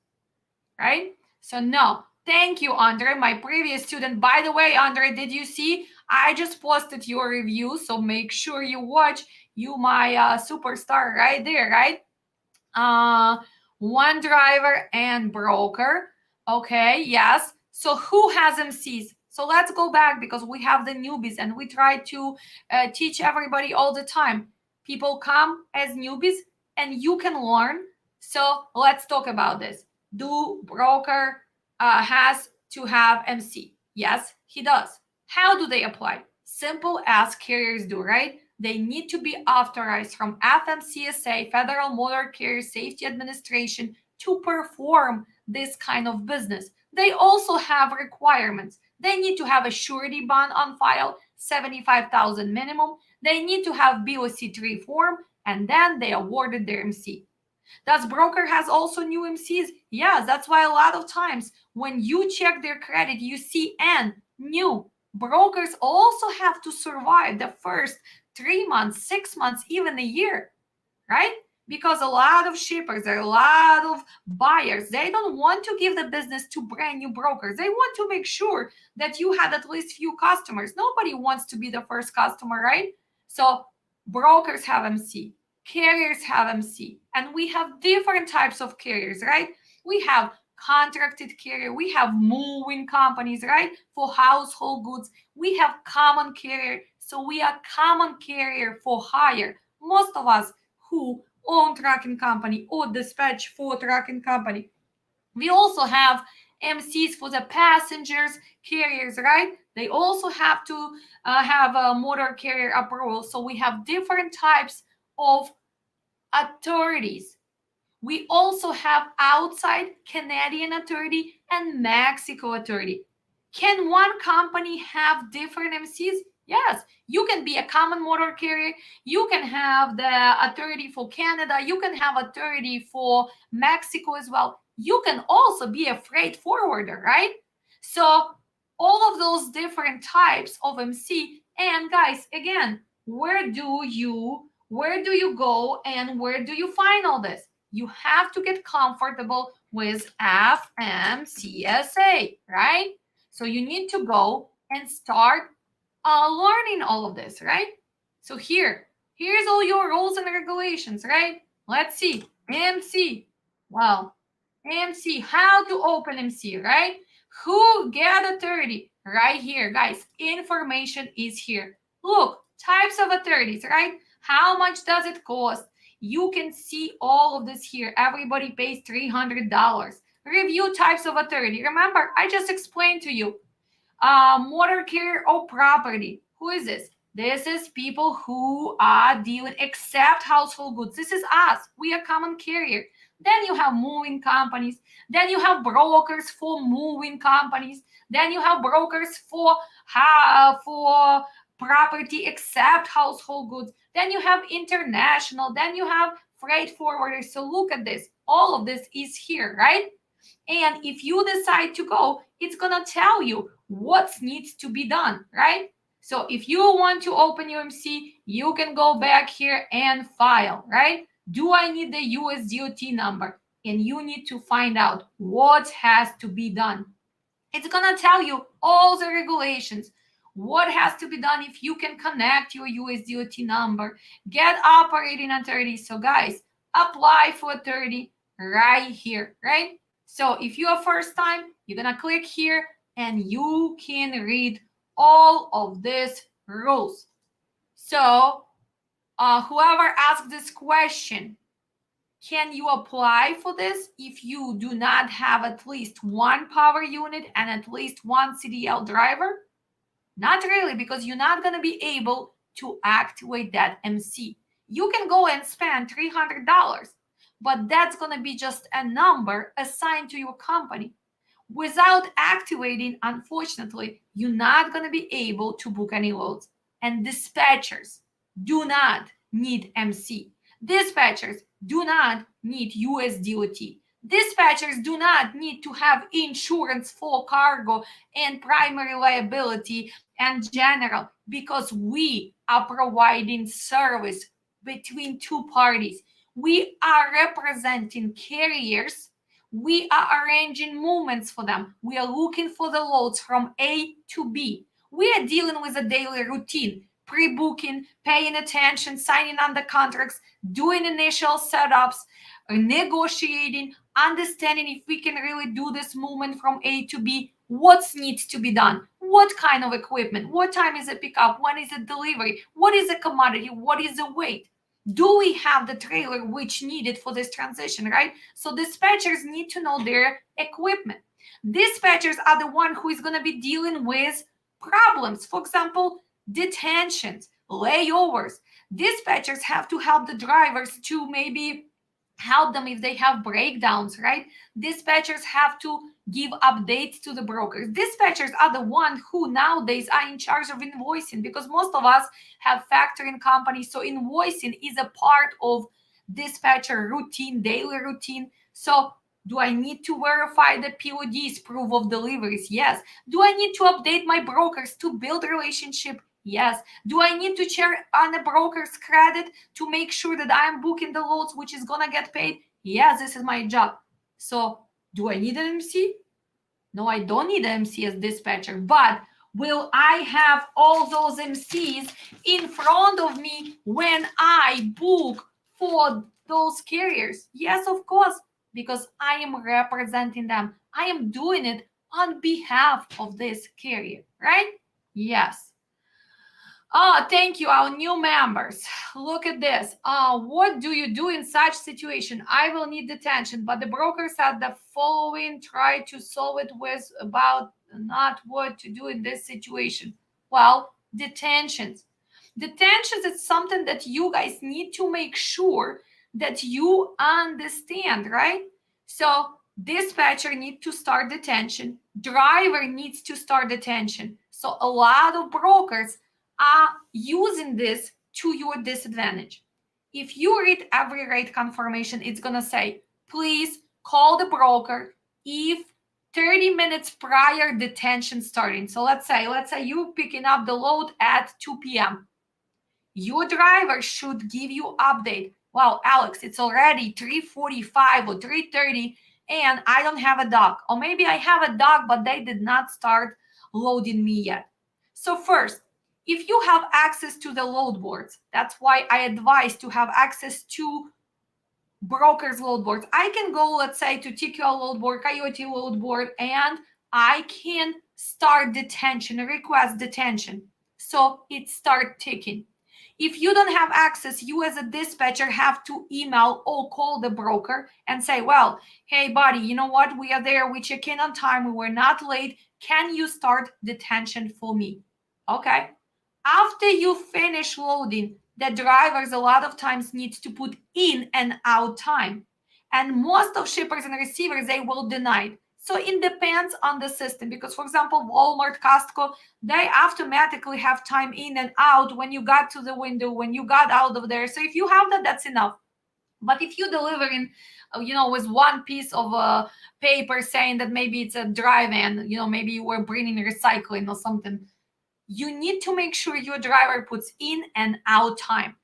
right? So, no. Thank you, Andre, my previous student. By the way, Andre, did you see? I just posted your review, so make sure you watch. You my superstar right there, right? One driver and broker. Okay, yes. So who has MCs? So let's go back because we have the newbies and we try to teach everybody all the time. People come as newbies and you can learn. So let's talk about this. Do broker has to have MC? Yes, he does. How do they apply? Simple as carriers do, right? They need to be authorized from FMCSA, Federal Motor Carrier Safety Administration, to perform this kind of business. They also have requirements. They need to have a surety bond on file, 75,000 minimum. They need to have BOC3 form, and then they awarded their MC. Does broker has also new MCs? Yes, that's why a lot of times when you check their credit, you see N, new. Brokers also have to survive the first 3 months, 6 months, even a year, right? Because a lot of shippers, a lot of buyers, they don't want to give the business to brand new brokers. They want to make sure that you had at least few customers. Nobody wants to be the first customer, right? So brokers have MC, carriers have MC, and we have different types of carriers, right? We have contracted carrier, we have moving companies, right? For household goods, we have common carrier. So we are common carrier for hire. Most of us who own trucking company or dispatch for trucking company. We also have MCs for the passengers carriers, right? They also have to have a motor carrier approval. So we have different types of authorities. We also have outside Canadian authority and Mexico authority. Can one company have different MCs? Yes, you can be a common motor carrier. You can have the authority for Canada. You can have authority for Mexico as well. You can also be a freight forwarder, right? So all of those different types of MC. And guys, again, where do you go and where do you find all this? You have to get comfortable with FMCSA, right? So you need to go and start learning all of this, right? So here's all your rules and regulations, right? Let's see. MC. Well, MC, how to open MC, right? Who get authority? Right here, guys. Information is here. Look, types of authorities, right? How much does it cost? You can see all of this here. Everybody pays $300. Review types of authority. Remember, I just explained to you. Motor carrier or property. Who is this? This is people who are dealing except household goods. This is us. We are common carrier. Then you have moving companies. Then you have brokers for moving companies. Then you have brokers for property except household goods. Then you have international. Then you have freight forwarders. So look at this. All of this is here, right? And if you decide to go, it's going to tell you what needs to be done, right? So if you want to open UMC, you can go back here and file, right? Do I need the USDOT number? And you need to find out what has to be done. It's going to tell you all the regulations, what has to be done if you can connect your USDOT number, get operating authority. So guys, apply for authority right here, right? So if you are first time, you're going to click here and you can read all of these rules. So whoever asked this question, can you apply for this if you do not have at least one power unit and at least one CDL driver? Not really, because you're not going to be able to activate that MC. You can go and spend $300, but that's going to be just a number assigned to your company. Without activating, unfortunately, you're not going to be able to book any loads. And dispatchers do not need MC. Dispatchers do not need USDOT. Dispatchers do not need to have insurance for cargo and primary liability and general, because we are providing service between two parties. We are representing carriers. We are arranging movements for them. We are looking for the loads from A to B. We are dealing with a daily routine, pre-booking, paying attention, signing on the contracts, doing initial setups, negotiating, understanding if we can really do this movement from A to B, what needs to be done, what kind of equipment, what time is it pickup, when is it delivery, what is the commodity, what is the weight. Do we have the trailer which needed for this transition, right? So dispatchers need to know their equipment. Dispatchers are the one who is going to be dealing with problems. For example, detentions, layovers. Dispatchers have to help the drivers to maybe help them if they have breakdowns, right? Dispatchers have to give updates to the brokers. Dispatchers are the one who nowadays are in charge of invoicing, because most of us have factoring companies, so invoicing is a part of dispatcher routine, daily routine. So do I need to verify the PODs, proof of deliveries? Yes. Do I need to update my brokers to build relationship? Yes. Do I need to check on a broker's credit to make sure that I'm booking the loads which is gonna get paid? Yes, this is my job. So do I need an MC? No, I don't need an MC as dispatcher, but will I have all those MCs in front of me when I book for those carriers? Yes, of course, because I am representing them. I am doing it on behalf of this carrier, right? Yes. Oh, thank you, our new members. Look at this. What do you do in such situation? I will need detention, but the broker said the following. Try to solve it with about not what to do in this situation. Well, detentions. Detentions is something that you guys need to make sure that you understand, right? So dispatcher needs to start detention. Driver needs to start detention. So a lot of brokers are using this to your disadvantage. If you read every rate confirmation, it's going to say, please call the broker if 30 minutes prior detention starting. So let's say you're picking up the load at 2 p.m. Your driver should give you update. Wow, Alex, it's already 3:45 or 3:30 and I don't have a dock. Or maybe I have a dock, but they did not start loading me yet. So first, if you have access to the load boards, that's why I advise to have access to brokers load boards. I can go, let's say, to TQL load board, Coyote load board, and I can start detention, request detention. So it start ticking. If you don't have access, you as a dispatcher have to email or call the broker and say, well, hey, buddy, you know what? We are there. We check in on time. We were not late. Can you start detention for me? Okay. After you finish loading, the drivers a lot of times need to put in and out time. And most of shippers and receivers, they will deny it. So it depends on the system, because for example, Walmart, Costco, they automatically have time in and out when you got to the window, when you got out of there. So if you have that, that's enough. But if you deliver in, with one piece of paper saying that maybe it's a dry van, maybe you were bringing recycling or something, you need to make sure your driver puts in and out time.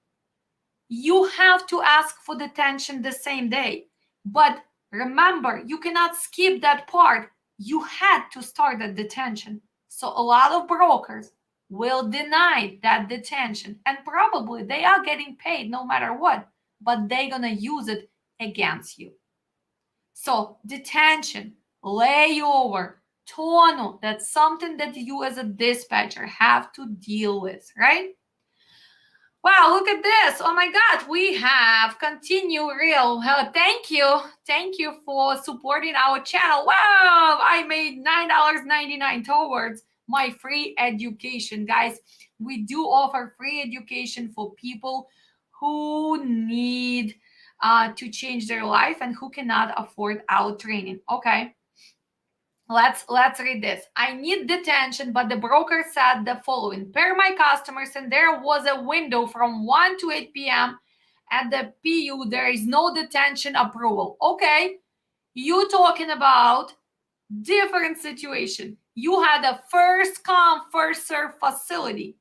You have to ask for detention the same day. But remember, you cannot skip that part. You had to start that detention. So a lot of brokers will deny that detention. And probably they are getting paid no matter what, but they're going to use it against you. So detention, layover, tonneau, that's something that you as a dispatcher have to deal with, right? Wow, look at this. Oh my God, we have Continue Real. Thank you for supporting our channel. Wow, I made $9.99 towards my free education. Guys, we do offer free education for people who need to change their life and who cannot afford our training. Okay. Let's read this. I need detention, but the broker said the following. Per my customers, and there was a window from 1 to 8 p.m. At the PU, there is no detention approval. Okay, you talking about different situation. You had a first come, first serve facility.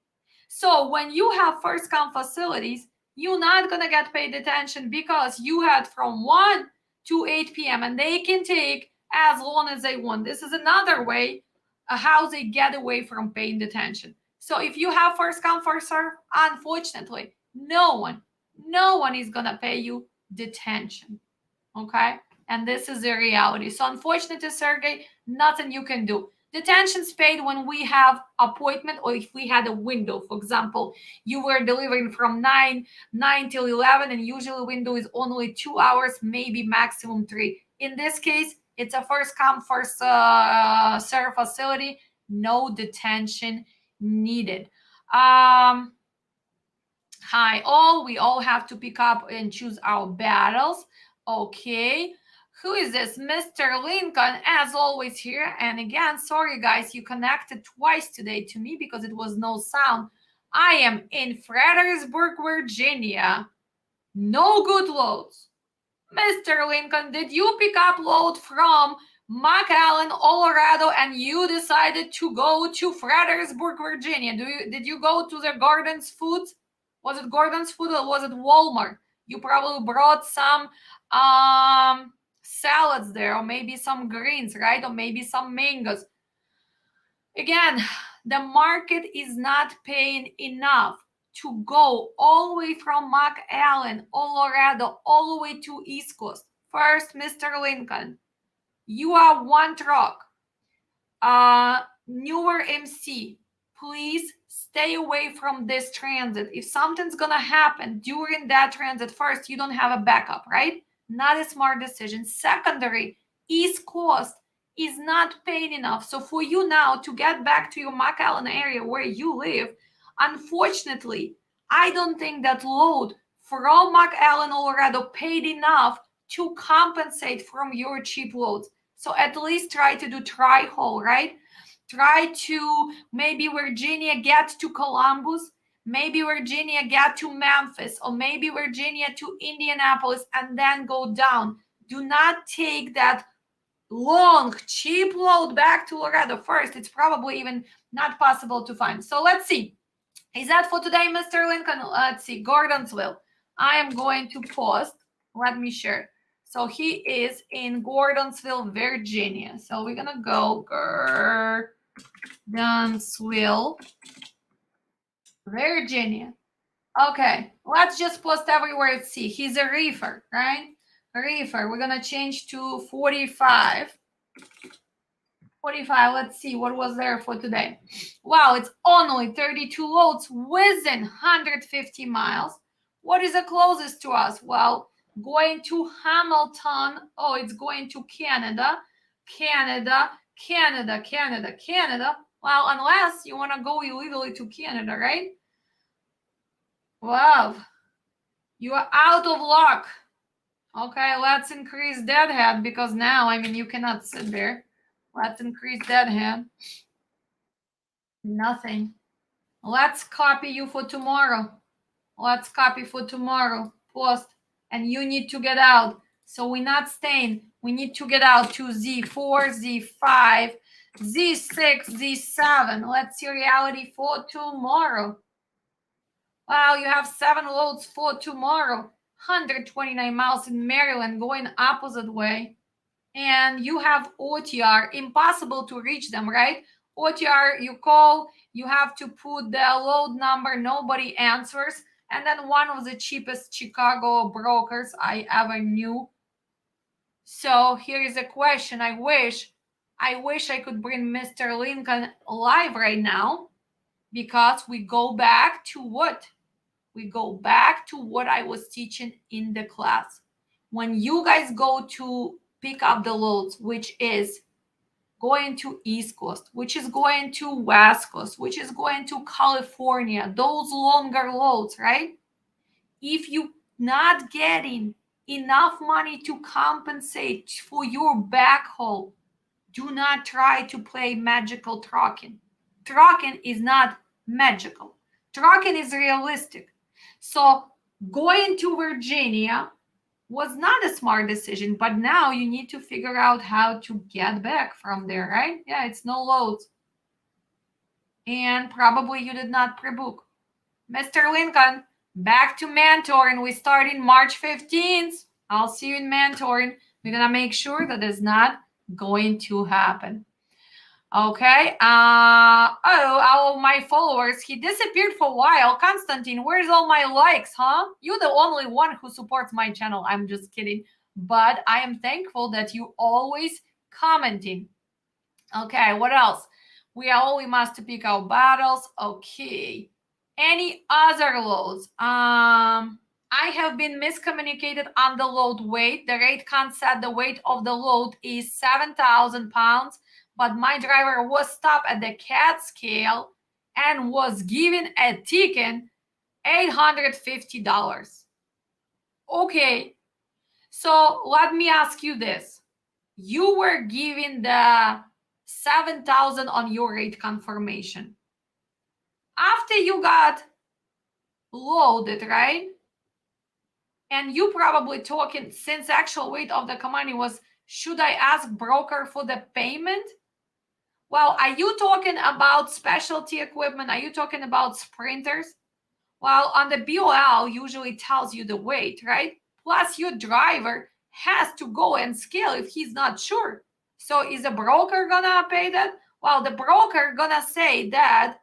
So when you have first come facilities, you're not going to get paid detention because you had from 1 to 8 p.m. and they can take as long as they want. This is another way how they get away from paying detention. So if you have first come, first serve, unfortunately, no one is going to pay you detention. Okay? And this is the reality. So unfortunately, Sergey, nothing you can do. Detention's paid when we have appointment or if we had a window. For example, you were delivering from 9 till 11, and usually window is only 2 hours, maybe maximum 3. In this case, It's a first come, first serve facility. No detention needed. Hi, all. We all have to pick up and choose our battles. Okay. Who is this? Mr. Lincoln, as always, here. And again, sorry, guys, you connected twice today to me because it was no sound. I am in Fredericksburg, Virginia. No good loads. Mr. Lincoln, did you pick up load from McAllen, Colorado, and you decided to go to Fredericksburg, Virginia? Did you go to the Gordon's Foods? Was it Gordon's Food or was it Walmart? You probably brought some salads there, or maybe some greens, right? Or maybe some mangoes. Again, the market is not paying enough to go all the way from McAllen, Colorado, all the way to East Coast. First, Mr. Lincoln, you are one truck. Newer MC, please stay away from this transit. If something's gonna happen during that transit, first, you don't have a backup, right? Not a smart decision. Secondary, East Coast is not paying enough. So for you now to get back to your McAllen area where you live, unfortunately, I don't think that load from McAllen, Colorado paid enough to compensate from your cheap loads. So at least try to do tri-haul, right? Try to maybe Virginia get to Columbus, maybe Virginia get to Memphis, or maybe Virginia to Indianapolis and then go down. Do not take that long, cheap load back to Laredo first. It's probably even not possible to find. So let's see. Is that for today, Mr. Lincoln? Let's see. Gordonsville. I am going to post. Let me share. So he is in Gordonsville, Virginia. So we're going to go Gordonsville, Virginia. Okay. Let's just post everywhere to see. He's a reefer, right? Reefer. We're going to change to 45. 45. Let's see what was there for today. Wow, it's only 32 loads within 150 miles. What is the closest to us? Well, going to Hamilton. Oh, it's going to Canada. Canada. Well, unless you want to go illegally to Canada, right? Wow. You are out of luck. Okay, let's increase deadhead because now, I mean, you cannot sit there. Let's increase deadhead. Nothing. Let's copy you for tomorrow. Let's copy for tomorrow. Post. And you need to get out. So we're not staying. We need to get out to Z4, Z5, Z6, Z7. Let's see reality for tomorrow. Wow, you have 7 loads for tomorrow. 129 miles in Maryland going opposite way. And you have OTR, impossible to reach them, right? OTR, you call, you have to put the load number, nobody answers. And then one of the cheapest Chicago brokers I ever knew. So here is a question. I wish I could bring Mr. Lincoln live right now, because we go back to what? We go back to what I was teaching in the class. When you guys go to pick up the loads, which is going to East Coast, which is going to West Coast, which is going to California, those longer loads, right? If you not getting enough money to compensate for your backhaul, do not try to play magical trucking. Trucking is not magical. Trucking is realistic. So going to Virginia was not a smart decision, but now you need to figure out how to get back from there, right? Yeah, it's no loads. And probably you did not pre-book. Mr. Lincoln, back to mentoring. We start in March 15th. I'll see you in mentoring. We're going to make sure that is not going to happen. Okay. All my followers, he disappeared for a while. Constantine, where's all my likes, huh? You're the only one who supports my channel. I'm just kidding. But I am thankful that you always commenting. Okay, what else? We must pick our battles. Okay. Any other loads? I have been miscommunicated on the load weight. The rate con said the weight of the load is 7,000 pounds, but my driver was stopped at the CAT scale and was given a ticket $850. Okay, so let me ask you this. You were given the 7,000 on your rate confirmation. After you got loaded, right? And you probably talking, since actual weight of the commodity was, should I ask broker for the payment? Well, are you talking about specialty equipment? Are you talking about sprinters? Well, on the BOL usually tells you the weight, right? Plus your driver has to go and scale if he's not sure. So is the broker gonna pay that? Well, the broker gonna say that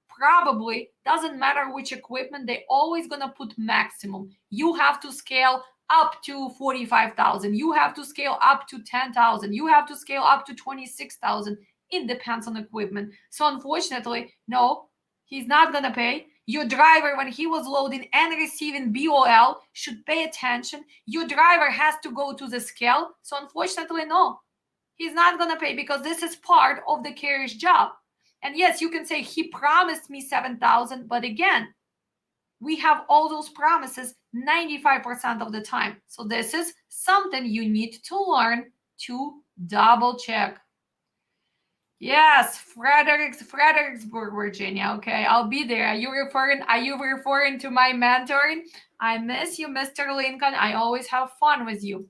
probably doesn't matter which equipment, they always gonna put maximum. You have to scale up to 45,000. You have to scale up to 10,000. You have to scale up to 26,000. It depends on equipment. So unfortunately, no, he's not gonna pay. Your driver, when he was loading and receiving BOL, should pay attention. Your driver has to go to the scale. So unfortunately, no, he's not gonna pay because this is part of the carrier's job. And yes, you can say he promised me 7,000, but again, we have all those promises 95% of the time. So this is something you need to learn to double check. Yes, Fredericksburg, Virginia. Okay, I'll be there. Are you referring to my mentoring? I miss you, Mr. Lincoln. I always have fun with you.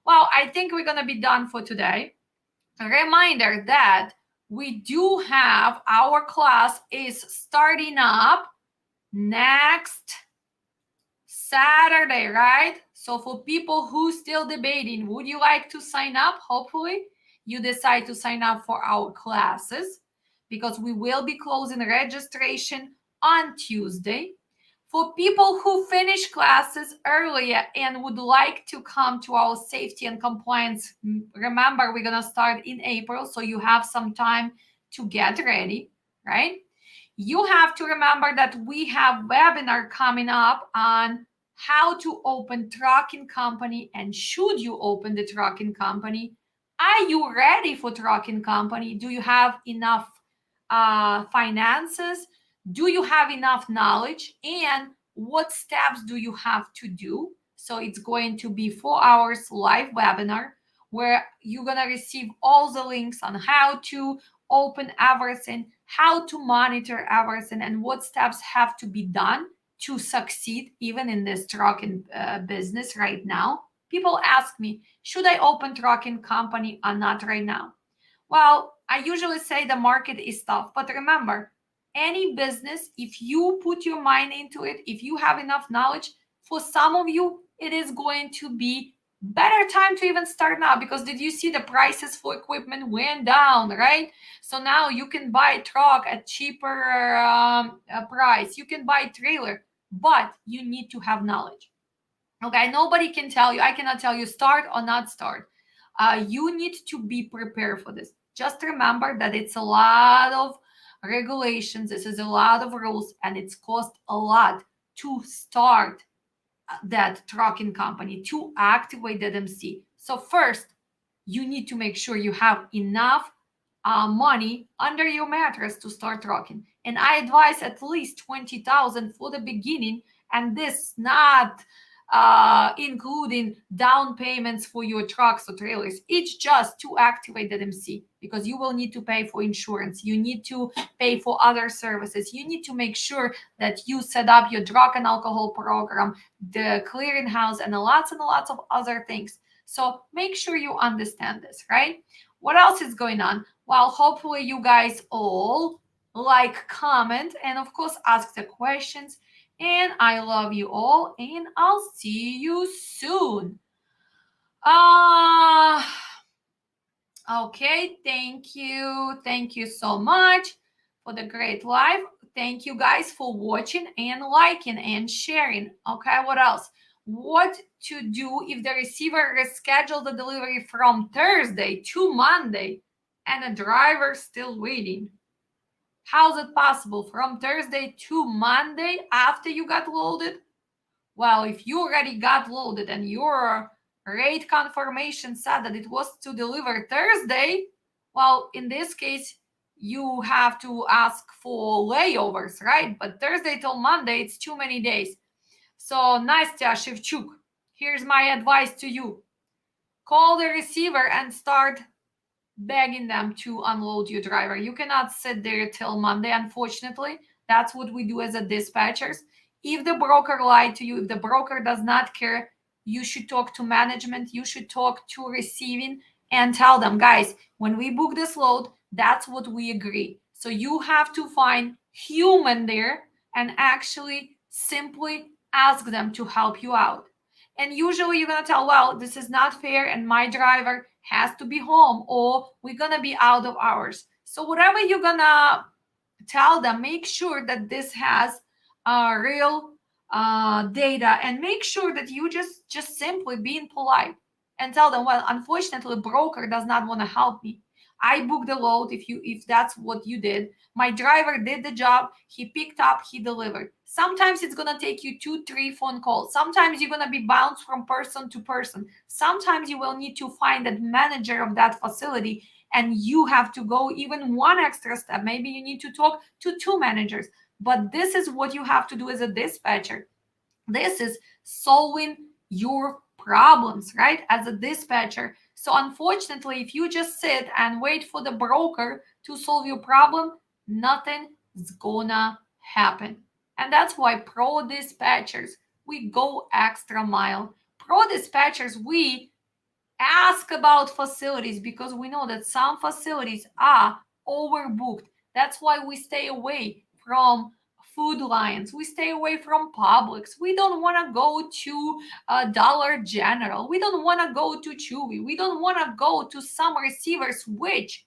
Well, I think we're gonna be done for today. A reminder that we do have our class is starting up next Saturday, right? So for people who still debating, would you like to sign up? Hopefully you decide to sign up for our classes because we will be closing registration on Tuesday. For people who finish classes earlier and would like to come to our safety and compliance, remember we're going to start in April, so you have some time to get ready, right? You have to remember that we have webinar coming up on how to open trucking company and should you open the trucking company. Are you ready for trucking company? Do you have enough finances? Do you have enough knowledge? And what steps do you have to do? So it's going to be 4 hours live webinar where you're going to receive all the links on how to open everything, how to monitor everything, and what steps have to be done to succeed even in this trucking business right now. People ask me, should I open trucking company or not right now? Well, I usually say the market is tough, but remember, any business, if you put your mind into it, if you have enough knowledge, for some of you, it is going to be better time to even start now, because did you see the prices for equipment went down, right? So now you can buy a truck at cheaper price. You can buy a trailer, but you need to have knowledge. Okay, nobody can tell you. I cannot tell you start or not start. You need to be prepared for this. Just remember that it's a lot of regulations. This is a lot of rules, and it's cost a lot to start that trucking company, to activate that MC. So first, you need to make sure you have enough money under your mattress to start trucking. And I advise at least 20,000 for the beginning, and this not including down payments for your trucks or trailers. It's just to activate that MC, because you will need to pay for insurance. You need to pay for other services. You need to make sure that you set up your drug and alcohol program, the clearinghouse, and lots of other things. So make sure you understand this, right? What else is going on? Well, hopefully you guys all like, comment, and of course ask the questions. And I love you all, and I'll see you soon. Okay, thank you. Thank you so much for the great live. Thank you guys for watching and liking and sharing. Okay, what else? What to do if the receiver rescheduled the delivery from Thursday to Monday and the driver still waiting? How's it possible from Thursday to Monday after you got loaded? Well, if you already got loaded and your rate confirmation said that it was to deliver Thursday, well, in this case, you have to ask for layovers, right? But Thursday till Monday, it's too many days. So, Nastya Shevchuk, here's my advice to you. Call the receiver and start begging them to unload your driver. You cannot sit there till Monday, unfortunately. That's what we do as a dispatchers. If the broker lied to you, if the broker does not care, you should talk to management, you should talk to receiving and tell them, guys, when we book this load, that's what we agree. So you have to find human there and actually simply ask them to help you out. And usually you're going to tell, well, this is not fair and my driver has to be home or we're going to be out of hours. So whatever you're going to tell them, make sure that this has real data, and make sure that you just simply being polite and tell them, well, unfortunately broker does not want to help me. I booked the load. If that's what you did, my driver did the job, he picked up, he delivered. Sometimes it's going to take you 2-3 phone calls. Sometimes you're going to be bounced from person to person. Sometimes you will need to find that manager of that facility, and you have to go even one extra step. Maybe you need to talk to 2 managers. But this is what you have to do as a dispatcher. This is solving your problems, right? As a dispatcher. So unfortunately, if you just sit and wait for the broker to solve your problem, nothing is gonna happen. And that's why pro dispatchers, we go extra mile. Pro dispatchers, we ask about facilities because we know that some facilities are overbooked. That's why we stay away from Food Lions. We stay away from Publix. We don't want to go to Dollar General. We don't want to go to Chewy. We don't want to go to some receivers which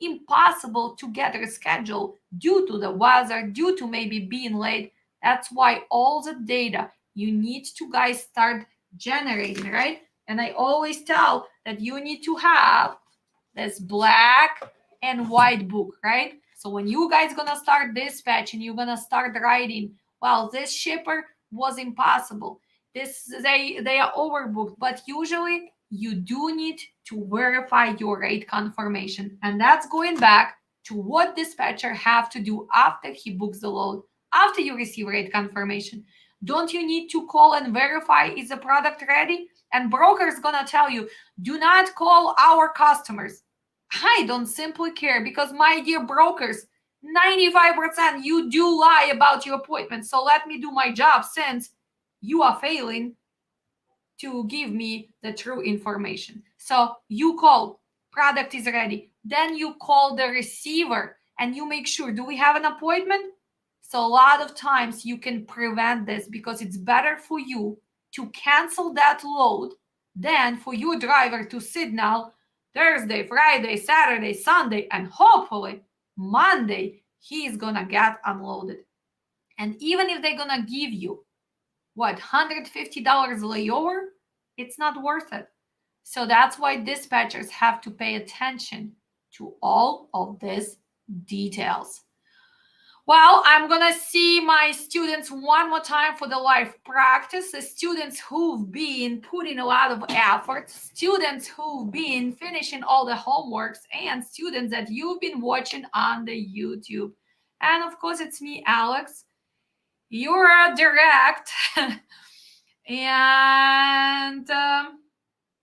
impossible to get a schedule due to the weather, due to maybe being late. That's why all the data you need to guys start generating, right? And I always tell that you need to have this black and white book, right? So when you guys gonna start dispatching, you're gonna start writing, well, this shipper was impossible. They are overbooked, but usually you do need to verify your rate confirmation. And that's going back to what dispatcher have to do after he books the load, after you receive rate confirmation. Don't you need to call and verify is the product ready? And broker is gonna tell you, do not call our customers. I don't simply care because, my dear brokers, 95% you do lie about your appointment. So let me do my job since you are failing to give me the true information. So you call, product is ready. Then you call the receiver and you make sure, do we have an appointment? So a lot of times you can prevent this because it's better for you to cancel that load than for your driver to sit now Thursday, Friday, Saturday, Sunday, and hopefully Monday he is gonna get unloaded. And even if they're gonna give you what, $150 layover, it's not worth it. So that's why dispatchers have to pay attention to all of these details. Well, I'm gonna see my students one more time for the live practice. The students who've been putting a lot of effort, students who've been finishing all the homeworks, and students that you've been watching on the YouTube. And of course, it's me, Alex. You're a direct and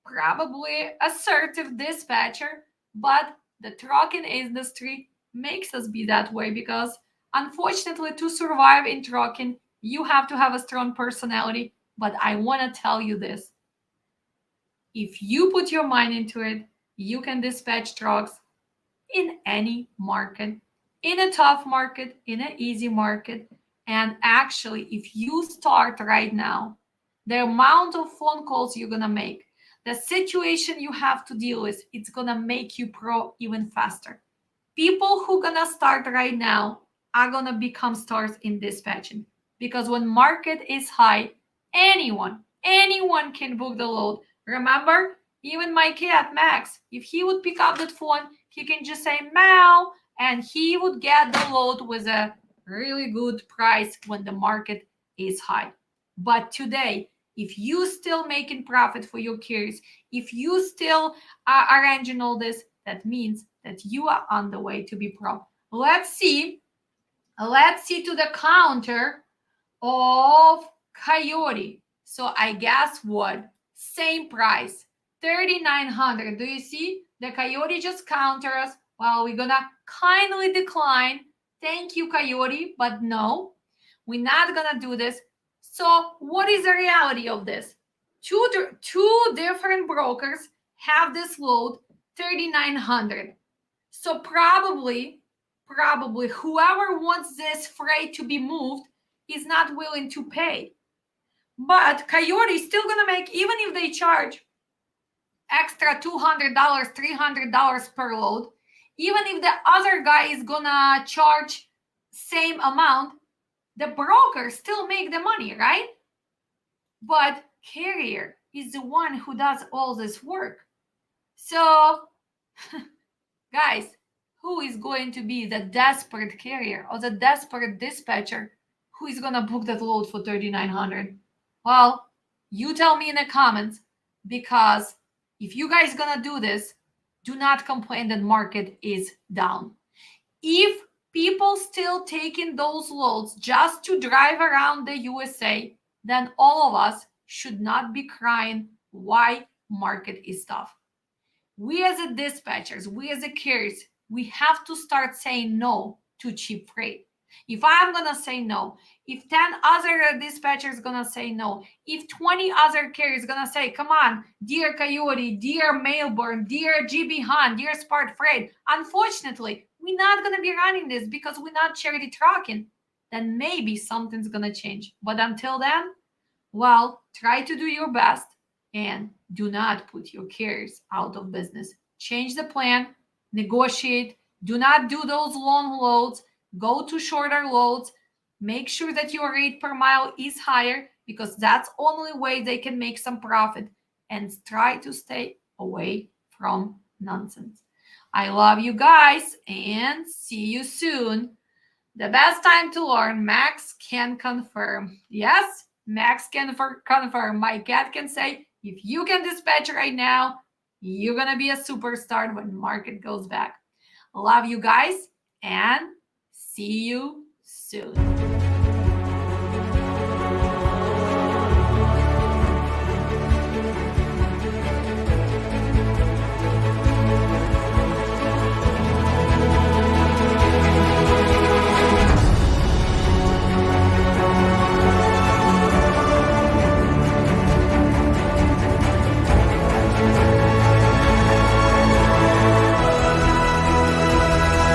probably assertive dispatcher, but the trucking industry makes us be that way because, unfortunately, to survive in trucking, you have to have a strong personality. But I want to tell you this. If you put your mind into it, you can dispatch trucks in any market, in a tough market, in an easy market. And actually, if you start right now, the amount of phone calls you're going to make, the situation you have to deal with, it's going to make you pro even faster. People who going to start right now are going to become stars in dispatching because when market is high, anyone can book the load. Remember, even my cat Max, if he would pick up that phone, he can just say meow and he would get the load with a really good price when the market is high. But today, if you still making profit for your carriers, if you still are arranging all this, that means that you are on the way to be pro. Let's see to the counter of Coyote. So I guess what? Same price, 3,900. Do you see? The Coyote just counter us. Well, we're gonna kindly decline. Thank you, Coyote, but no, we're not gonna do this. So what is the reality of this? Two different brokers have this load, 3,900. So probably whoever wants this freight to be moved is not willing to pay. But Coyote is still gonna make, even if they charge extra $200, $300 per load, even if the other guy is gonna charge same amount, the broker still make the money, right? But carrier is the one who does all this work. So guys, who is going to be the desperate carrier or the desperate dispatcher who is going to book that load for 3,900? Well, you tell me in the comments, because if you guys going to do this, do not complain that market is down. If people still taking those loads just to drive around the USA, then all of us should not be crying why market is tough. We as a dispatchers, we as a carriers, we have to start saying no to cheap freight. If I'm gonna say no, if 10 other dispatchers gonna say no, if 20 other carriers gonna say, come on, dear Coyote, dear Melbourne, dear GB Hunt, dear Smart Freight, unfortunately, we're not gonna be running this because we're not charity trucking, then maybe something's gonna change. But until then, well, try to do your best and do not put your carriers out of business. Change the plan, negotiate, do not do those long loads, go to shorter loads, make sure that your rate per mile is higher, because that's only way they can make some profit, and try to stay away from nonsense. I love you guys and see you soon. The best time to learn, Max can confirm. Yes, Max can confirm. My cat can say, if you can dispatch right now, you're going to be a superstar when market goes back. Love you guys and see you soon.